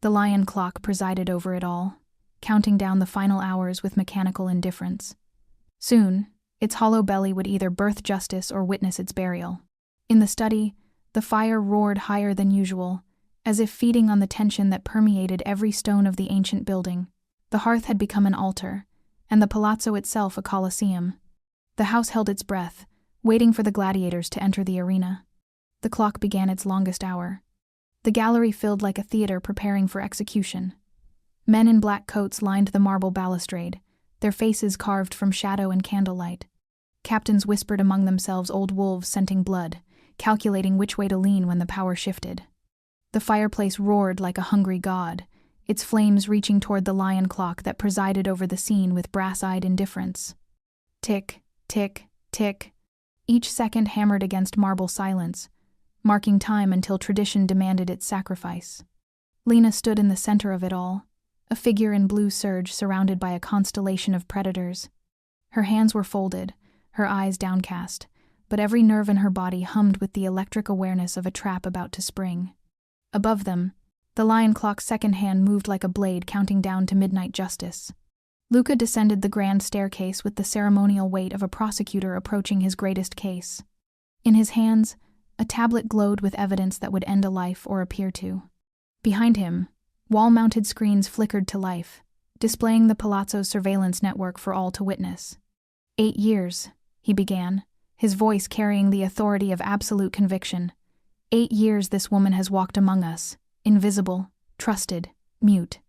The lion clock presided over it all, counting down the final hours with mechanical indifference. Soon, its hollow belly would either birth justice or witness its burial. In the study, the fire roared higher than usual, as if feeding on the tension that permeated every stone of the ancient building. The hearth had become an altar, and the palazzo itself a coliseum. The house held its breath, waiting for the gladiators to enter the arena. The clock began its longest hour. The gallery filled like a theater preparing for execution. Men in black coats lined the marble balustrade, their faces carved from shadow and candlelight. Captains whispered among themselves, old wolves scenting blood, calculating which way to lean when the power shifted. The fireplace roared like a hungry god, its flames reaching toward the lion clock that presided over the scene with brass-eyed indifference. Tick, tick, tick. Each second hammered against marble silence, marking time until tradition demanded its sacrifice. Lena stood in the center of it all, a figure in blue serge surrounded by a constellation of predators. Her hands were folded, her eyes downcast, but every nerve in her body hummed with the electric awareness of a trap about to spring. Above them, the lion clock's second hand moved like a blade counting down to midnight justice. Luca descended the grand staircase with the ceremonial weight of a prosecutor approaching his greatest case. In his hands, a tablet glowed with evidence that would end a life or appear to. Behind him, wall-mounted screens flickered to life, displaying the palazzo's surveillance network for all to witness. 8 years, he began, his voice carrying the authority of absolute conviction. 8 years this woman has walked among us, invisible, trusted, mute.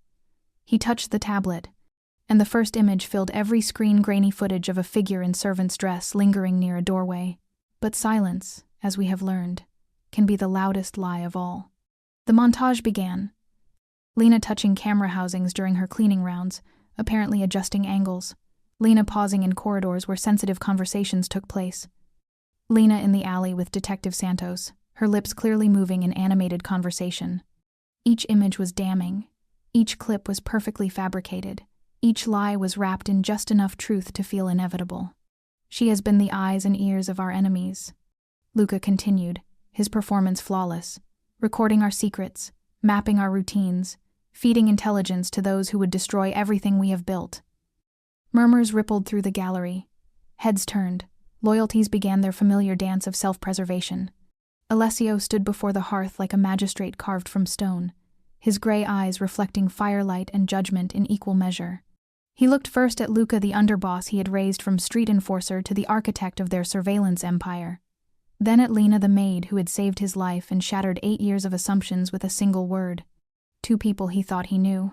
He touched the tablet, and the first image filled every screen, grainy footage of a figure in servant's dress lingering near a doorway. But silence, as we have learned, can be the loudest lie of all. The montage began. Lena touching camera housings during her cleaning rounds, apparently adjusting angles. Lena pausing in corridors where sensitive conversations took place. Lena in the alley with Detective Santos, her lips clearly moving in animated conversation. Each image was damning. Each clip was perfectly fabricated. Each lie was wrapped in just enough truth to feel inevitable. She has been the eyes and ears of our enemies. Luca continued, his performance flawless, recording our secrets, mapping our routines, feeding intelligence to those who would destroy everything we have built. Murmurs rippled through the gallery. Heads turned. Loyalties began their familiar dance of self-preservation. Alessio stood before the hearth like a magistrate carved from stone, his gray eyes reflecting firelight and judgment in equal measure. He looked first at Luca, the underboss he had raised from street enforcer to the architect of their surveillance empire. Then at Lena, the maid who had saved his life and shattered 8 years of assumptions with a single word. 2 people he thought he knew.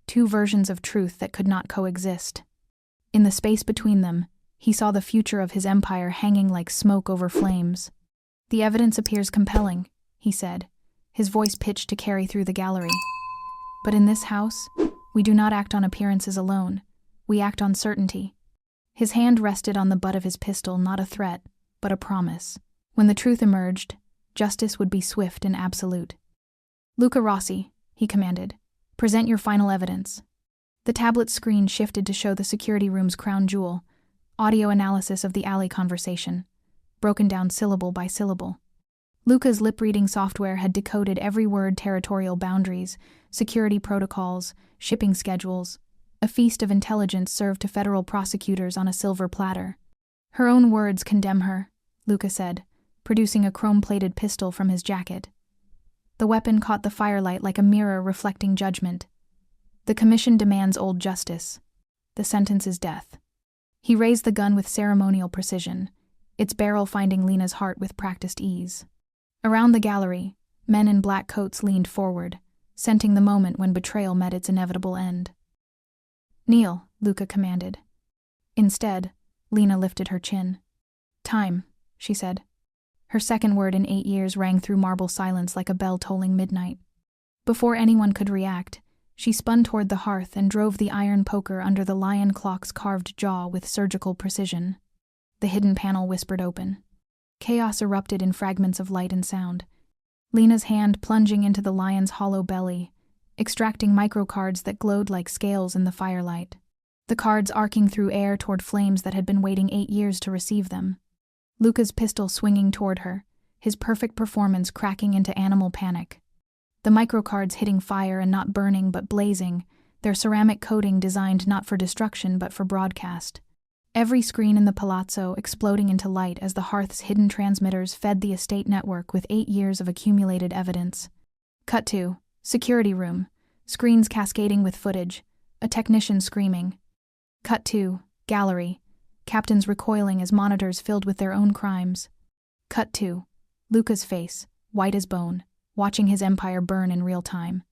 2 versions of truth that could not coexist. In the space between them, he saw the future of his empire hanging like smoke over flames. "The evidence appears compelling," he said, his voice pitched to carry through the gallery. "But in this house, we do not act on appearances alone. We act on certainty." His hand rested on the butt of his pistol, not a threat, but a promise. When the truth emerged, justice would be swift and absolute. "Luca Rossi," he commanded, "present your final evidence." The tablet screen shifted to show the security room's crown jewel, audio analysis of the alley conversation, broken down syllable by syllable. Luca's lip-reading software had decoded every word: territorial boundaries, security protocols, shipping schedules, a feast of intelligence served to federal prosecutors on a silver platter. "Her own words condemn her," Luca said, producing a chrome-plated pistol from his jacket. The weapon caught the firelight like a mirror reflecting judgment. "The commission demands old justice. The sentence is death." He raised the gun with ceremonial precision, its barrel finding Lena's heart with practiced ease. Around the gallery, men in black coats leaned forward, scenting the moment when betrayal met its inevitable end. "Kneel," Luca commanded. Instead, Lena lifted her chin. "Time," she said. Her second word in 8 years rang through marble silence like a bell tolling midnight. Before anyone could react, she spun toward the hearth and drove the iron poker under the lion clock's carved jaw with surgical precision. The hidden panel whispered open. Chaos erupted in fragments of light and sound. Lena's hand plunging into the lion's hollow belly, extracting microcards that glowed like scales in the firelight. The cards arcing through air toward flames that had been waiting 8 years to receive them. Luca's pistol swinging toward her, his perfect performance cracking into animal panic. The microcards hitting fire and not burning but blazing, their ceramic coating designed not for destruction but for broadcast. Every screen in the palazzo exploding into light as the hearth's hidden transmitters fed the estate network with 8 years of accumulated evidence. Cut to security room, screens cascading with footage, a technician screaming. Cut to gallery, captains recoiling as monitors filled with their own crimes. Cut to Luca's face, white as bone, watching his empire burn in real time.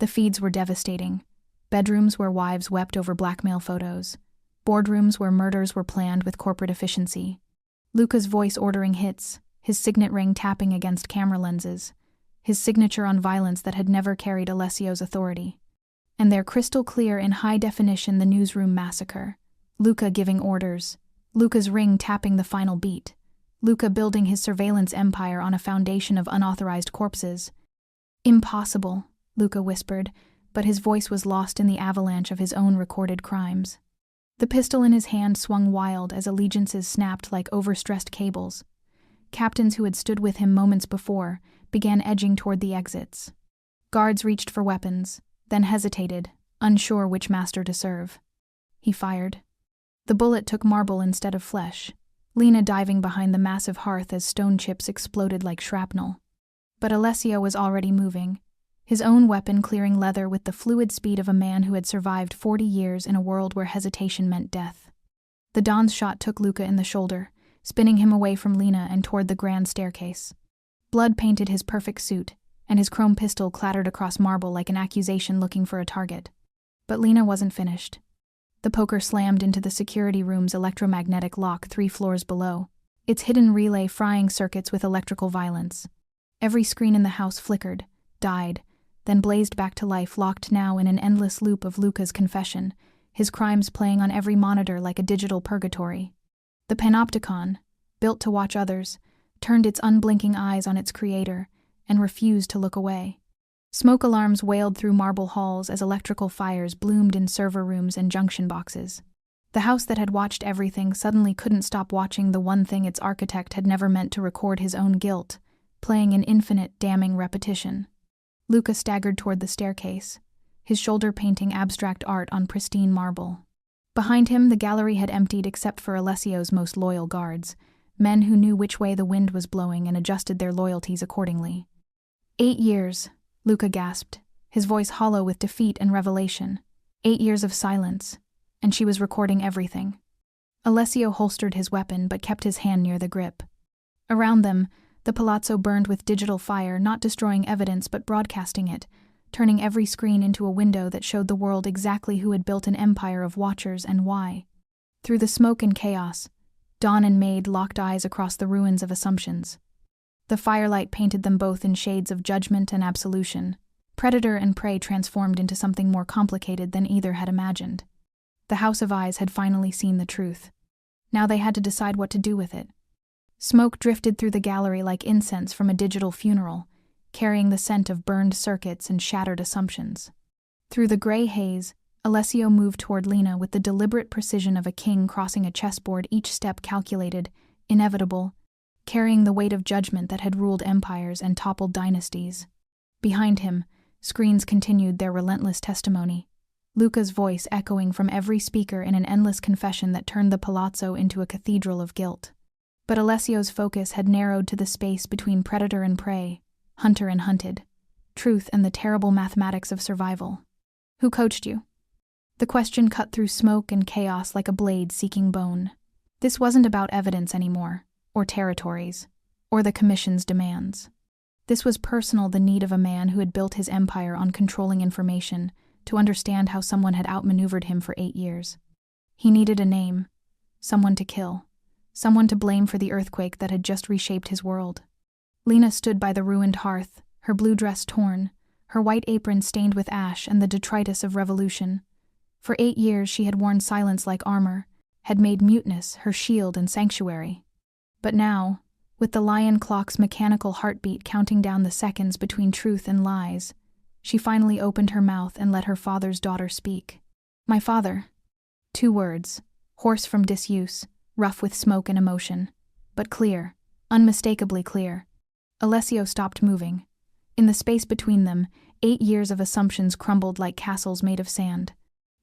The feeds were devastating. Bedrooms where wives wept over blackmail photos. Boardrooms where murders were planned with corporate efficiency. Luca's voice ordering hits, his signet ring tapping against camera lenses, his signature on violence that had never carried Alessio's authority. And there, crystal clear in high definition, the newsroom massacre. Luca giving orders. Luca's ring tapping the final beat. Luca building his surveillance empire on a foundation of unauthorized corpses. "Impossible," Luca whispered, but his voice was lost in the avalanche of his own recorded crimes. The pistol in his hand swung wild as allegiances snapped like overstressed cables. Captains who had stood with him moments before began edging toward the exits. Guards reached for weapons, then hesitated, unsure which master to serve. He fired. The bullet took marble instead of flesh, Lena diving behind the massive hearth as stone chips exploded like shrapnel. But Alessio was already moving, his own weapon clearing leather with the fluid speed of a man who had survived 40 years in a world where hesitation meant death. The Don's shot took Luca in the shoulder, spinning him away from Lena and toward the grand staircase. Blood painted his perfect suit, and his chrome pistol clattered across marble like an accusation looking for a target. But Lena wasn't finished. The poker slammed into the security room's electromagnetic lock 3 floors below, its hidden relay frying circuits with electrical violence. Every screen in the house flickered, died, then blazed back to life, locked now in an endless loop of Luca's confession, his crimes playing on every monitor like a digital purgatory. The panopticon, built to watch others, turned its unblinking eyes on its creator and refused to look away. Smoke alarms wailed through marble halls as electrical fires bloomed in server rooms and junction boxes. The house that had watched everything suddenly couldn't stop watching the one thing its architect had never meant to record: his own guilt, playing in infinite, damning repetition. Luca staggered toward the staircase, his shoulder painting abstract art on pristine marble. Behind him, the gallery had emptied except for Alessio's most loyal guards, men who knew which way the wind was blowing and adjusted their loyalties accordingly. 8 years, Luca gasped, his voice hollow with defeat and revelation. 8 years of silence, and she was recording everything. Alessio holstered his weapon but kept his hand near the grip. Around them, the palazzo burned with digital fire, not destroying evidence but broadcasting it, turning every screen into a window that showed the world exactly who had built an empire of watchers and why. Through the smoke and chaos, Dawn and Maid locked eyes across the ruins of assumptions. The firelight painted them both in shades of judgment and absolution. Predator and prey transformed into something more complicated than either had imagined. The House of Eyes had finally seen the truth. Now they had to decide what to do with it. Smoke drifted through the gallery like incense from a digital funeral, carrying the scent of burned circuits and shattered assumptions. Through the gray haze, Alessio moved toward Lena with the deliberate precision of a king crossing a chessboard, each step calculated, inevitable, carrying the weight of judgment that had ruled empires and toppled dynasties. Behind him, screens continued their relentless testimony, Luca's voice echoing from every speaker in an endless confession that turned the palazzo into a cathedral of guilt. But Alessio's focus had narrowed to the space between predator and prey, hunter and hunted, truth and the terrible mathematics of survival. Who coached you? The question cut through smoke and chaos like a blade seeking bone. This wasn't about evidence anymore, or territories, or the Commission's demands. This was personal, the need of a man who had built his empire on controlling information to understand how someone had outmaneuvered him for 8 years. He needed a name, someone to kill, someone to blame for the earthquake that had just reshaped his world. Lena stood by the ruined hearth, her blue dress torn, her white apron stained with ash and the detritus of revolution. For 8 years she had worn silence like armor, had made muteness her shield and sanctuary. But now, with the lion clock's mechanical heartbeat counting down the seconds between truth and lies, she finally opened her mouth and let her father's daughter speak. My father. 2 words, hoarse from disuse, rough with smoke and emotion, but clear, unmistakably clear. Alessio stopped moving. In the space between them, 8 years of assumptions crumbled like castles made of sand.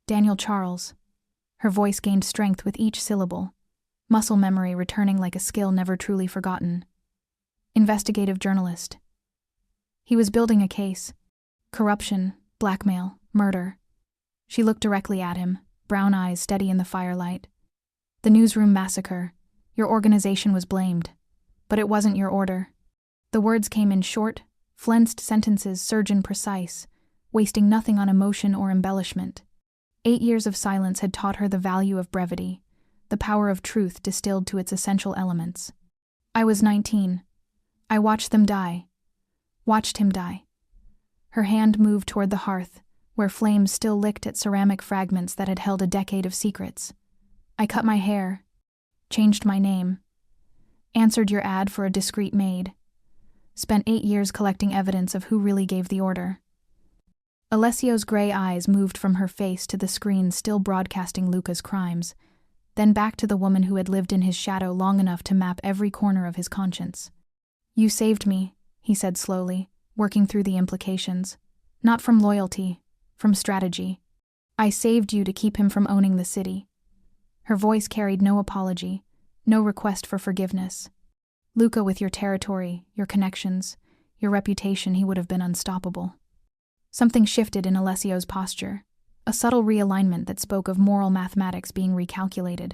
Daniel Charles. Her voice gained strength with each syllable, muscle memory returning like a skill never truly forgotten. Investigative journalist. He was building a case. Corruption, blackmail, murder. She looked directly at him, brown eyes steady in the firelight. The newsroom massacre. Your organization was blamed. But it wasn't your order. The words came in short, flensed sentences, surgeon precise, wasting nothing on emotion or embellishment. 8 years of silence had taught her the value of brevity, the power of truth distilled to its essential elements. I was 19. I watched them die. Watched him die. Her hand moved toward the hearth, where flames still licked at ceramic fragments that had held a decade of secrets. I cut my hair, changed my name, answered your ad for a discreet maid, spent 8 years collecting evidence of who really gave the order. Alessio's gray eyes moved from her face to the screen still broadcasting Luca's crimes, then back to the woman who had lived in his shadow long enough to map every corner of his conscience. You saved me, he said slowly, working through the implications. Not from loyalty, from strategy. I saved you to keep him from owning the city. Her voice carried no apology, no request for forgiveness. Luca, with your territory, your connections, your reputation, he would have been unstoppable. Something shifted in Alessio's posture, a subtle realignment that spoke of moral mathematics being recalculated.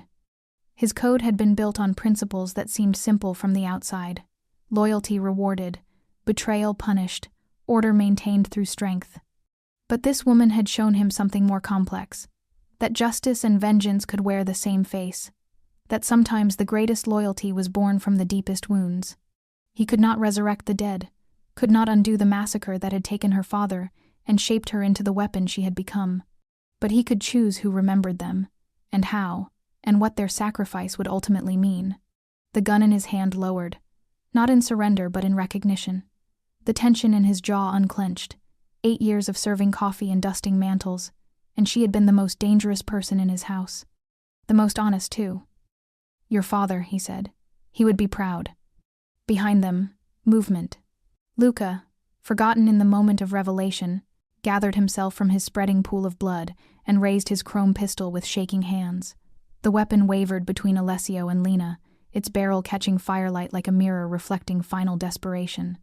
His code had been built on principles that seemed simple from the outside. Loyalty rewarded, betrayal punished, order maintained through strength. But this woman had shown him something more complex, that justice and vengeance could wear the same face, that sometimes the greatest loyalty was born from the deepest wounds. He could not resurrect the dead, could not undo the massacre that had taken her father and shaped her into the weapon she had become. But he could choose who remembered them, and how, and what their sacrifice would ultimately mean. The gun in his hand lowered, not in surrender but in recognition. The tension in his jaw unclenched. 8 years of serving coffee and dusting mantles, and she had been the most dangerous person in his house. The most honest, too. Your father, he said. He would be proud. Behind them, movement. Luca, forgotten in the moment of revelation, gathered himself from his spreading pool of blood and raised his chrome pistol with shaking hands. The weapon wavered between Alessio and Lena, its barrel catching firelight like a mirror reflecting final desperation.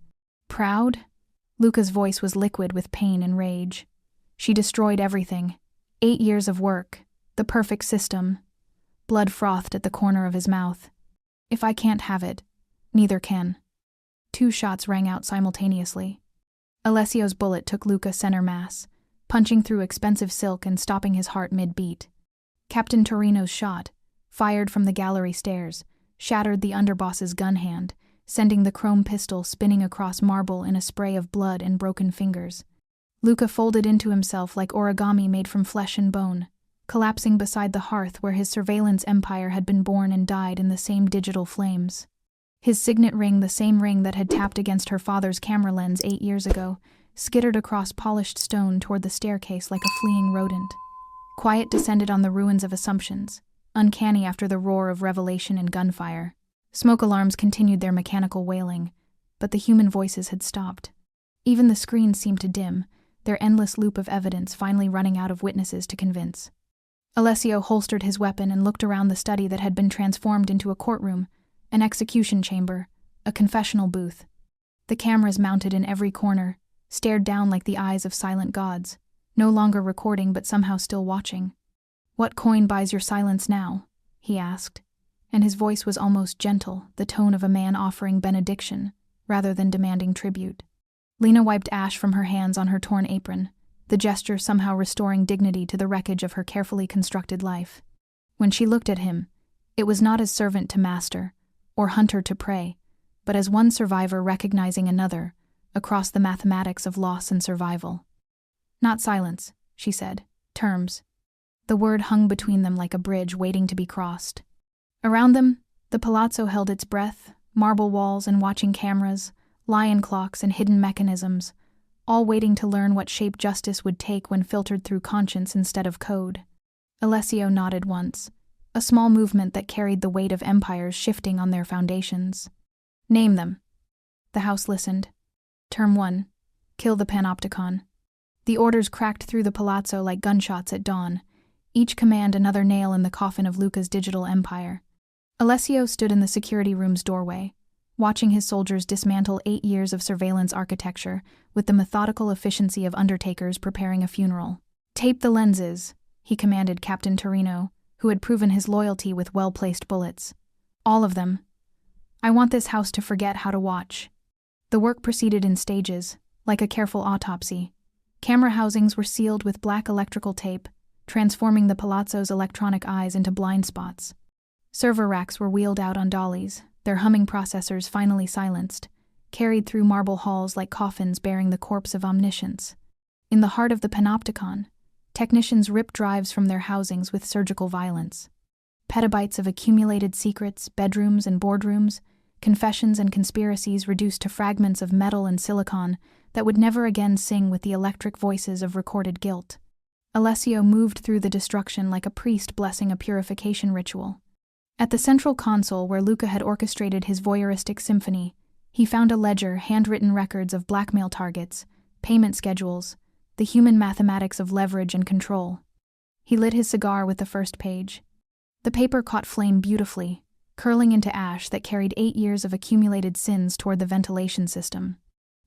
Proud? Luca's voice was liquid with pain and rage. She destroyed everything. 8 years of work. The perfect system. Blood frothed at the corner of his mouth. If I can't have it, neither can. 2 shots rang out simultaneously. Alessio's bullet took Luca center mass, punching through expensive silk and stopping his heart mid-beat. Captain Torino's shot, fired from the gallery stairs, shattered the underboss's gun hand, sending the chrome pistol spinning across marble in a spray of blood and broken fingers. Luca folded into himself like origami made from flesh and bone, collapsing beside the hearth where his surveillance empire had been born and died in the same digital flames. His signet ring, the same ring that had tapped against her father's camera lens 8 years ago, skittered across polished stone toward the staircase like a fleeing rodent. Quiet descended on the ruins of assumptions, uncanny after the roar of revelation and gunfire. Smoke alarms continued their mechanical wailing, but the human voices had stopped. Even the screens seemed to dim, their endless loop of evidence finally running out of witnesses to convince. Alessio holstered his weapon and looked around the study that had been transformed into a courtroom, an execution chamber, a confessional booth. The cameras mounted in every corner stared down like the eyes of silent gods, no longer recording but somehow still watching. "What coin buys your silence now?" he asked, and his voice was almost gentle, the tone of a man offering benediction, rather than demanding tribute. Lena wiped ash from her hands on her torn apron, the gesture somehow restoring dignity to the wreckage of her carefully constructed life. When she looked at him, it was not as servant to master, or hunter to prey, but as one survivor recognizing another, across the mathematics of loss and survival. "Not silence," she said. "Terms." The word hung between them like a bridge waiting to be crossed. Around them, the palazzo held its breath, marble walls and watching cameras, lion clocks and hidden mechanisms, all waiting to learn what shape justice would take when filtered through conscience instead of code. Alessio nodded once, a small movement that carried the weight of empires shifting on their foundations. "Name them." The house listened. Term 1. Kill the panopticon. The orders cracked through the palazzo like gunshots at dawn, each command another nail in the coffin of Luca's digital empire. Alessio stood in the security room's doorway, watching his soldiers dismantle 8 years of surveillance architecture with the methodical efficiency of undertakers preparing a funeral. "Tape the lenses," he commanded Captain Torino, who had proven his loyalty with well-placed bullets. "All of them. I want this house to forget how to watch." The work proceeded in stages, like a careful autopsy. Camera housings were sealed with black electrical tape, transforming the palazzo's electronic eyes into blind spots. Server racks were wheeled out on dollies, their humming processors finally silenced, carried through marble halls like coffins bearing the corpse of omniscience. In the heart of the panopticon, technicians ripped drives from their housings with surgical violence. Petabytes of accumulated secrets, bedrooms and boardrooms, confessions and conspiracies reduced to fragments of metal and silicon that would never again sing with the electric voices of recorded guilt. Alessio moved through the destruction like a priest blessing a purification ritual. At the central console where Luca had orchestrated his voyeuristic symphony, he found a ledger, handwritten records of blackmail targets, payment schedules, the human mathematics of leverage and control. He lit his cigar with the first page. The paper caught flame beautifully, curling into ash that carried 8 years of accumulated sins toward the ventilation system.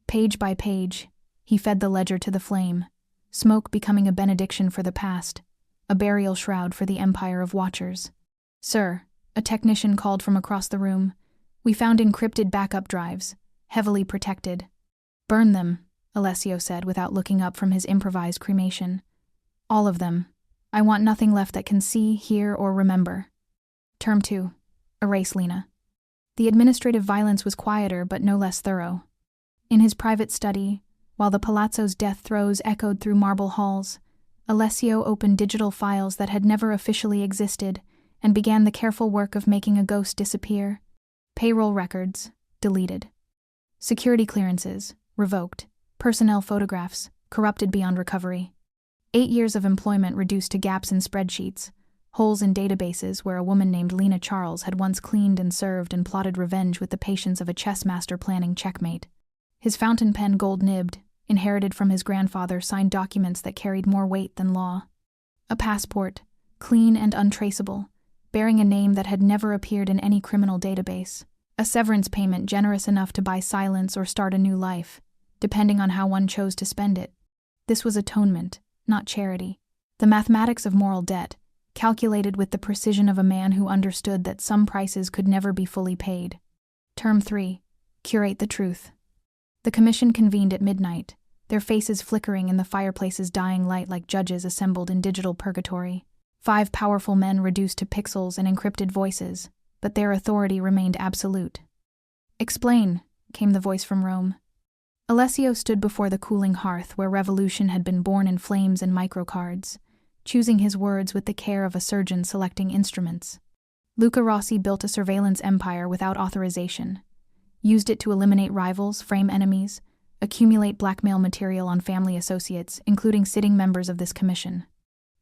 Page by page, he fed the ledger to the flame, smoke becoming a benediction for the past, a burial shroud for the empire of watchers. "Sir," a technician called from across the room, "we found encrypted backup drives, heavily protected." "Burn them," Alessio said without looking up from his improvised cremation. "All of them. I want nothing left that can see, hear, or remember." Term 2. Erase Lena. The administrative violence was quieter but no less thorough. In his private study, while the palazzo's death throes echoed through marble halls, Alessio opened digital files that had never officially existed and began the careful work of making a ghost disappear. Payroll records, deleted. Security clearances, revoked. Personnel photographs, corrupted beyond recovery. 8 years of employment reduced to gaps in spreadsheets, holes in databases where a woman named Lena Charles had once cleaned and served and plotted revenge with the patience of a chess master planning checkmate. His fountain pen gold-nibbed, inherited from his grandfather, signed documents that carried more weight than law. A passport, clean and untraceable, bearing a name that had never appeared in any criminal database. A severance payment generous enough to buy silence or start a new life, depending on how one chose to spend it. This was atonement, not charity. The mathematics of moral debt, calculated with the precision of a man who understood that some prices could never be fully paid. Term 3. Curate the truth. The commission convened at midnight, their faces flickering in the fireplace's dying light like judges assembled in digital purgatory. 5 powerful men reduced to pixels and encrypted voices, but their authority remained absolute. "Explain," came the voice from Rome. Alessio stood before the cooling hearth where revolution had been born in flames and microcards, choosing his words with the care of a surgeon selecting instruments. Luca Rossi built a surveillance empire without authorization, used it to eliminate rivals, frame enemies, accumulate blackmail material on family associates, including sitting members of this commission.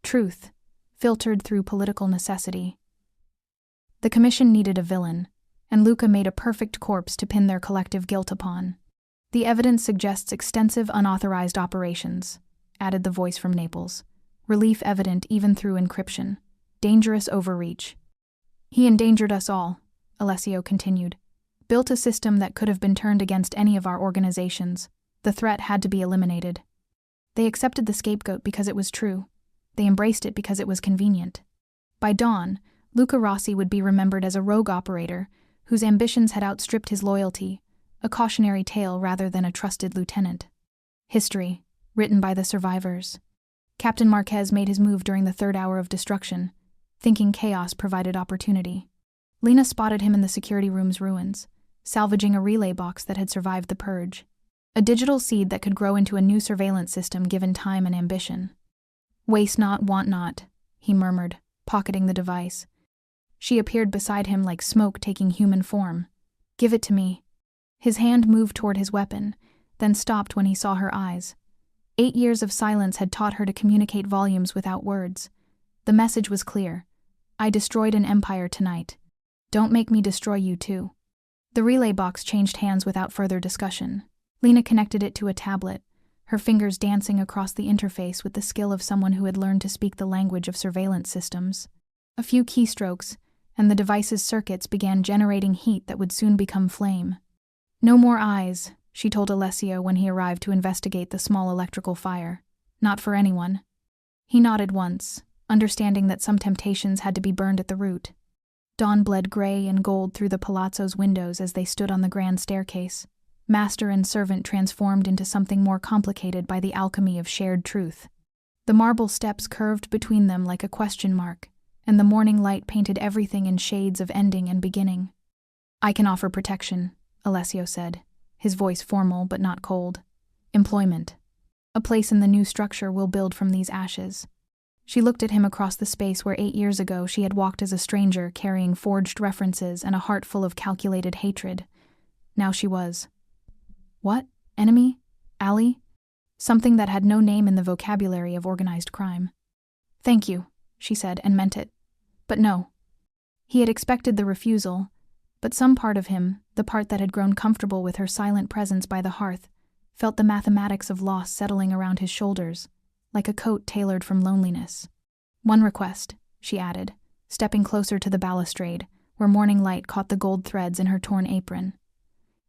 Truth, filtered through political necessity. The commission needed a villain, and Luca made a perfect corpse to pin their collective guilt upon. "The evidence suggests extensive unauthorized operations," added the voice from Naples. "Relief evident even through encryption. Dangerous overreach." "He endangered us all," Alessio continued. "Built a system that could have been turned against any of our organizations. The threat had to be eliminated. They accepted the scapegoat because it was true. They embraced it because it was convenient." By dawn, Luca Rossi would be remembered as a rogue operator whose ambitions had outstripped his loyalty, a cautionary tale rather than a trusted lieutenant. History, written by the survivors. Captain Marquez made his move during the 3rd hour of destruction, thinking chaos provided opportunity. Lena spotted him in the security room's ruins, salvaging a relay box that had survived the purge. A digital seed that could grow into a new surveillance system given time and ambition. "Waste not, want not," he murmured, pocketing the device. She appeared beside him like smoke taking human form. "Give it to me." His hand moved toward his weapon, then stopped when he saw her eyes. 8 years of silence had taught her to communicate volumes without words. The message was clear. "I destroyed an empire tonight. Don't make me destroy you too." The relay box changed hands without further discussion. Lena connected it to a tablet, her fingers dancing across the interface with the skill of someone who had learned to speak the language of surveillance systems. A few keystrokes, and the device's circuits began generating heat that would soon become flame. "No more eyes," she told Alessio when he arrived to investigate the small electrical fire. "Not for anyone." He nodded once, understanding that some temptations had to be burned at the root. Dawn bled gray and gold through the palazzo's windows as they stood on the grand staircase, master and servant transformed into something more complicated by the alchemy of shared truth. The marble steps curved between them like a question mark, and the morning light painted everything in shades of ending and beginning. "I can offer protection," Alessio said, his voice formal but not cold. "Employment. A place in the new structure we'll build from these ashes." She looked at him across the space where 8 years ago she had walked as a stranger carrying forged references and a heart full of calculated hatred. Now she was. What? Enemy? Ally? Something that had no name in the vocabulary of organized crime. "Thank you," she said, and meant it. But no. He had expected the refusal, but some part of him, the part that had grown comfortable with her silent presence by the hearth, felt the mathematics of loss settling around his shoulders, like a coat tailored from loneliness. "One request," she added, stepping closer to the balustrade, where morning light caught the gold threads in her torn apron.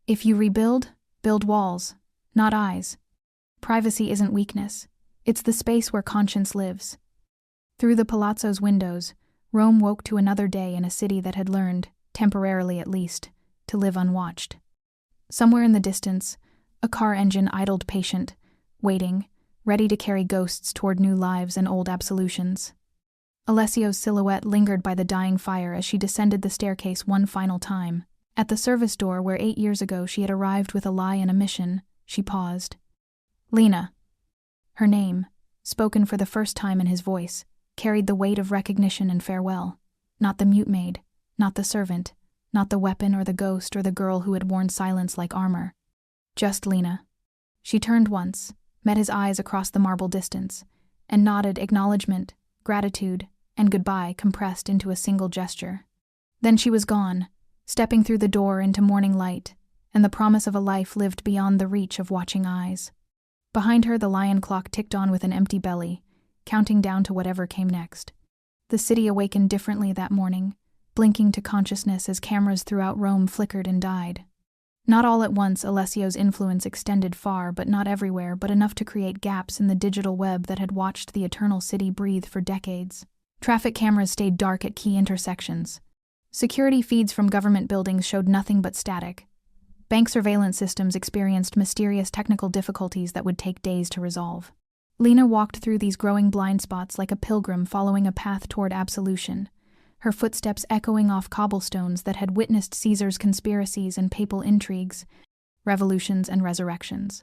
"If you rebuild, build walls, not eyes. Privacy isn't weakness. It's the space where conscience lives." Through the palazzo's windows, Rome woke to another day in a city that had learned, temporarily at least, to live unwatched. Somewhere in the distance, a car engine idled patient, waiting, ready to carry ghosts toward new lives and old absolutions. Alessio's silhouette lingered by the dying fire as she descended the staircase one final time. At the service door where 8 years ago she had arrived with a lie and a mission, she paused. "Lena." Her name, spoken for the first time in his voice, carried the weight of recognition and farewell. Not the mute maid, not the servant, not the weapon or the ghost or the girl who had worn silence like armor. Just Lena. She turned once, met his eyes across the marble distance, and nodded acknowledgement, gratitude, and goodbye compressed into a single gesture. Then she was gone, stepping through the door into morning light, and the promise of a life lived beyond the reach of watching eyes. Behind her, the lion clock ticked on with an empty belly, counting down to whatever came next. The city awakened differently that morning, blinking to consciousness as cameras throughout Rome flickered and died. Not all at once, Alessio's influence extended far, but not everywhere, but enough to create gaps in the digital web that had watched the Eternal City breathe for decades. Traffic cameras stayed dark at key intersections. Security feeds from government buildings showed nothing but static. Bank surveillance systems experienced mysterious technical difficulties that would take days to resolve. Lena walked through these growing blind spots like a pilgrim following a path toward absolution, her footsteps echoing off cobblestones that had witnessed Caesar's conspiracies and papal intrigues, revolutions and resurrections.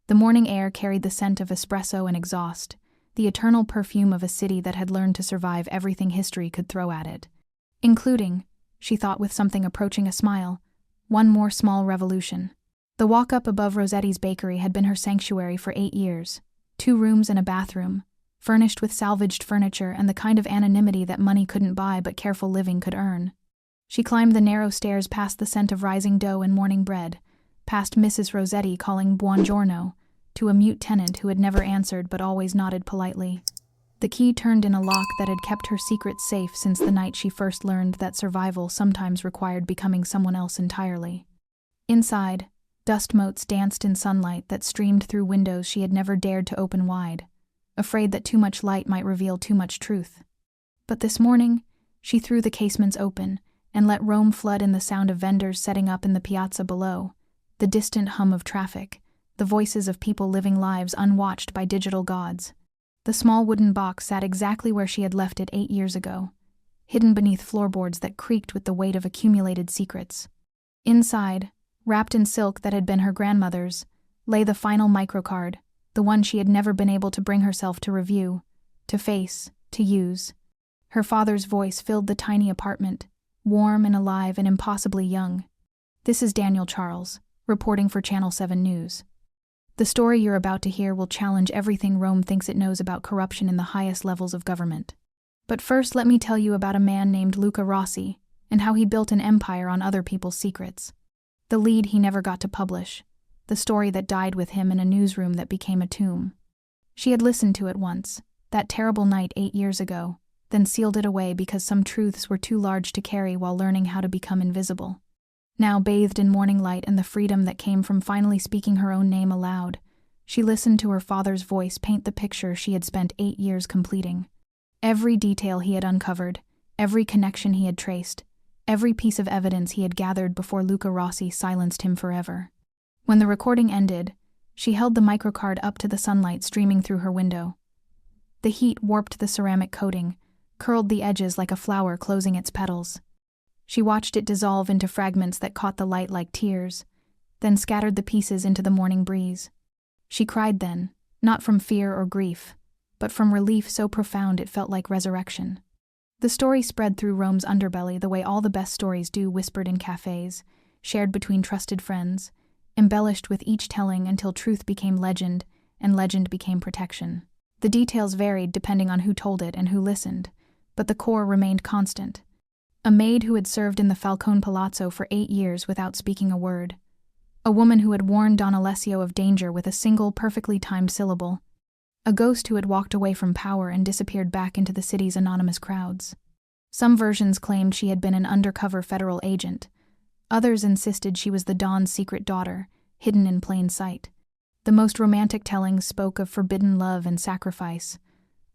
The morning air carried the scent of espresso and exhaust, the eternal perfume of a city that had learned to survive everything history could throw at it. Including, she thought with something approaching a smile, one more small revolution. The walk-up above Rossetti's bakery had been her sanctuary for 8 years, 2 rooms and a bathroom, furnished with salvaged furniture and the kind of anonymity that money couldn't buy but careful living could earn. She climbed the narrow stairs past the scent of rising dough and morning bread, past Mrs. Rossetti calling buongiorno to a mute tenant who had never answered but always nodded politely. The key turned in a lock that had kept her secrets safe since the night she first learned that survival sometimes required becoming someone else entirely. Inside, dust motes danced in sunlight that streamed through windows she had never dared to open wide, afraid that too much light might reveal too much truth. But this morning, she threw the casements open and let Rome flood in the sound of vendors setting up in the piazza below, the distant hum of traffic, the voices of people living lives unwatched by digital gods. The small wooden box sat exactly where she had left it 8 years ago, hidden beneath floorboards that creaked with the weight of accumulated secrets. Inside, wrapped in silk that had been her grandmother's, lay the final microcard, the one she had never been able to bring herself to review, to face, to use. Her father's voice filled the tiny apartment, warm and alive and impossibly young. "This is Daniel Charles, reporting for Channel 7 News. The story you're about to hear will challenge everything Rome thinks it knows about corruption in the highest levels of government. But first let me tell you about a man named Luca Rossi and how he built an empire on other people's secrets. The lead he never got to publish, the story that died with him in a newsroom that became a tomb. She had listened to it once, that terrible night 8 years ago, then sealed it away because some truths were too large to carry while learning how to become invisible. Now, bathed in morning light and the freedom that came from finally speaking her own name aloud, she listened to her father's voice paint the picture she had spent 8 years completing. Every detail he had uncovered, every connection he had traced, every piece of evidence he had gathered before Luca Rossi silenced him forever. When the recording ended, she held the microcard up to the sunlight streaming through her window. The heat warped the ceramic coating, curled the edges like a flower closing its petals. She watched it dissolve into fragments that caught the light like tears, then scattered the pieces into the morning breeze. She cried then, not from fear or grief, but from relief so profound it felt like resurrection. The story spread through Rome's underbelly the way all the best stories do, whispered in cafes, shared between trusted friends, embellished with each telling until truth became legend and legend became protection. The details varied depending on who told it and who listened, but the core remained constant. A maid who had served in the Falcone Palazzo for 8 years without speaking a word. A woman who had warned Don Alessio of danger with a single perfectly timed syllable. A ghost who had walked away from power and disappeared back into the city's anonymous crowds. Some versions claimed she had been an undercover federal agent. Others insisted she was the Don's secret daughter, hidden in plain sight. The most romantic tellings spoke of forbidden love and sacrifice,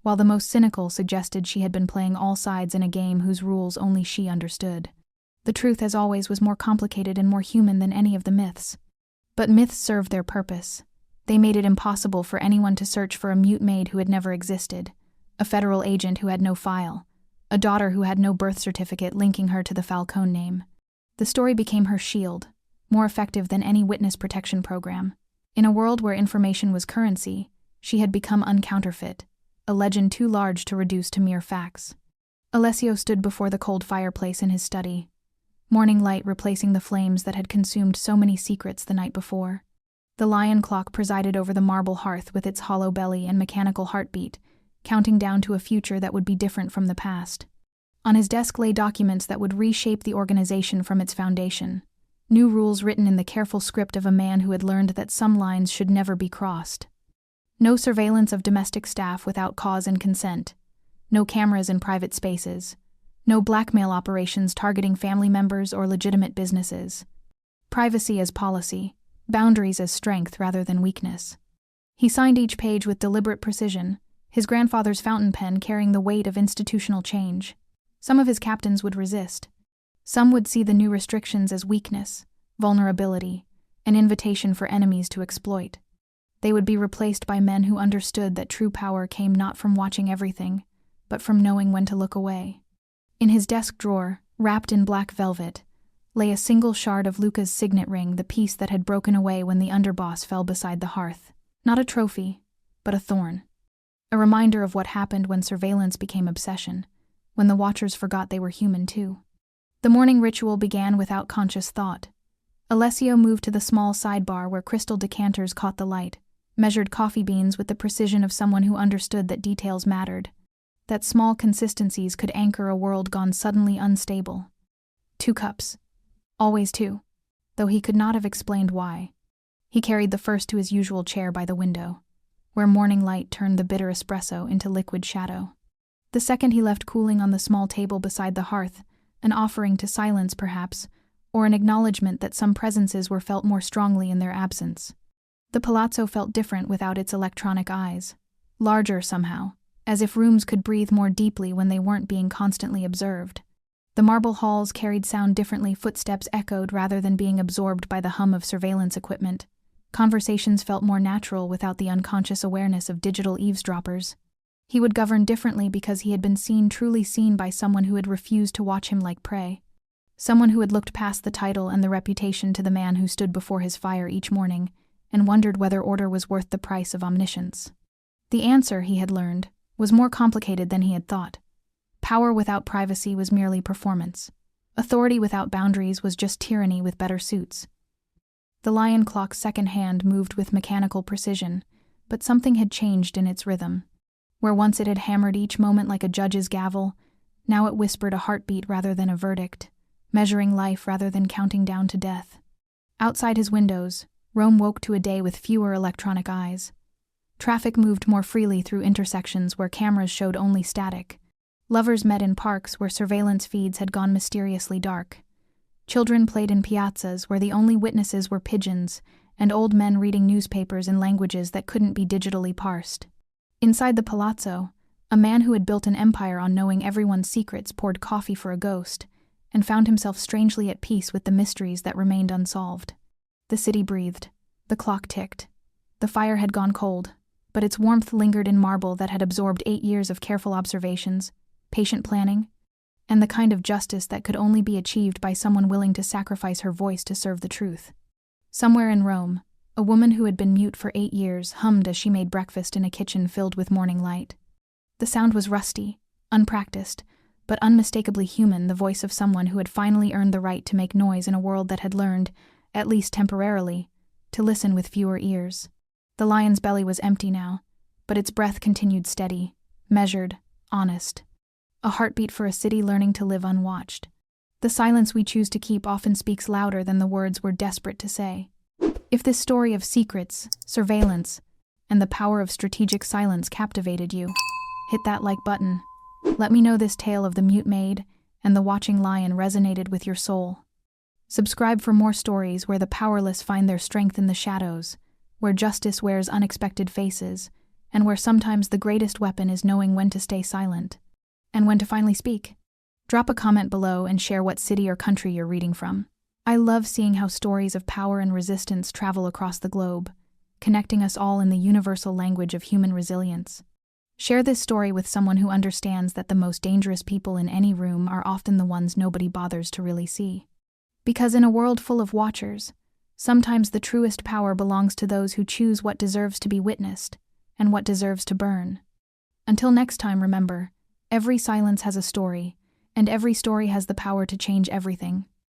while the most cynical suggested she had been playing all sides in a game whose rules only she understood. The truth, as always, was more complicated and more human than any of the myths. But myths served their purpose. They made it impossible for anyone to search for a mute maid who had never existed, a federal agent who had no file, a daughter who had no birth certificate linking her to the Falcone name. The story became her shield, more effective than any witness protection program. In a world where information was currency, she had become uncounterfeit, a legend too large to reduce to mere facts. Alessio stood before the cold fireplace in his study, morning light replacing the flames that had consumed so many secrets the night before. The lion clock presided over the marble hearth with its hollow belly and mechanical heartbeat, counting down to a future that would be different from the past. On his desk lay documents that would reshape the organization from its foundation, new rules written in the careful script of a man who had learned that some lines should never be crossed. No surveillance of domestic staff without cause and consent, no cameras in private spaces, no blackmail operations targeting family members or legitimate businesses. Privacy as policy, boundaries as strength rather than weakness. He signed each page with deliberate precision, his grandfather's fountain pen carrying the weight of institutional change. Some of his captains would resist. Some would see the new restrictions as weakness, vulnerability, an invitation for enemies to exploit. They would be replaced by men who understood that true power came not from watching everything, but from knowing when to look away. In his desk drawer, wrapped in black velvet, lay a single shard of Luca's signet ring, the piece that had broken away when the underboss fell beside the hearth. Not a trophy, but a thorn. A reminder of what happened when surveillance became obsession, when the watchers forgot they were human too. The morning ritual began without conscious thought. Alessio moved to the small sidebar where crystal decanters caught the light, measured coffee beans with the precision of someone who understood that details mattered, that small consistencies could anchor a world gone suddenly unstable. 2 cups. Always 2. Though he could not have explained why. He carried the first to his usual chair by the window, where morning light turned the bitter espresso into liquid shadow. The second he left cooling on the small table beside the hearth, an offering to silence perhaps, or an acknowledgement that some presences were felt more strongly in their absence. The palazzo felt different without its electronic eyes, larger somehow, as if rooms could breathe more deeply when they weren't being constantly observed. The marble halls carried sound differently, footsteps echoed rather than being absorbed by the hum of surveillance equipment. Conversations felt more natural without the unconscious awareness of digital eavesdroppers. He would govern differently because he had been seen, truly seen by someone who had refused to watch him like prey. Someone who had looked past the title and the reputation to the man who stood before his fire each morning and wondered whether order was worth the price of omniscience. The answer, he had learned, was more complicated than he had thought. Power without privacy was merely performance. Authority without boundaries was just tyranny with better suits. The lion clock's second hand moved with mechanical precision, but something had changed in its rhythm. Where once it had hammered each moment like a judge's gavel, now it whispered a heartbeat rather than a verdict, measuring life rather than counting down to death. Outside his windows, Rome woke to a day with fewer electronic eyes. Traffic moved more freely through intersections where cameras showed only static. Lovers met in parks where surveillance feeds had gone mysteriously dark. Children played in piazzas where the only witnesses were pigeons, and old men reading newspapers in languages that couldn't be digitally parsed. Inside the palazzo, a man who had built an empire on knowing everyone's secrets poured coffee for a ghost, and found himself strangely at peace with the mysteries that remained unsolved. The city breathed. The clock ticked. The fire had gone cold, but its warmth lingered in marble that had absorbed 8 years of careful observations, patient planning, and the kind of justice that could only be achieved by someone willing to sacrifice her voice to serve the truth. Somewhere in Rome, a woman who had been mute for 8 years hummed as she made breakfast in a kitchen filled with morning light. The sound was rusty, unpracticed, but unmistakably human, the voice of someone who had finally earned the right to make noise in a world that had learned, at least temporarily, to listen with fewer ears. The lion's belly was empty now, but its breath continued steady, measured, honest. A heartbeat for a city learning to live unwatched. The silence we choose to keep often speaks louder than the words we're desperate to say. If this story of secrets, surveillance, and the power of strategic silence captivated you, hit that like button. Let me know this tale of the mute maid and the watching lion resonated with your soul. Subscribe for more stories where the powerless find their strength in the shadows, where justice wears unexpected faces, and where sometimes the greatest weapon is knowing when to stay silent and when to finally speak. Drop a comment below and share what city or country you're reading from. I love seeing how stories of power and resistance travel across the globe, connecting us all in the universal language of human resilience. Share this story with someone who understands that the most dangerous people in any room are often the ones nobody bothers to really see. Because in a world full of watchers, sometimes the truest power belongs to those who choose what deserves to be witnessed and what deserves to burn. Until next time, remember, every silence has a story, and every story has the power to change everything.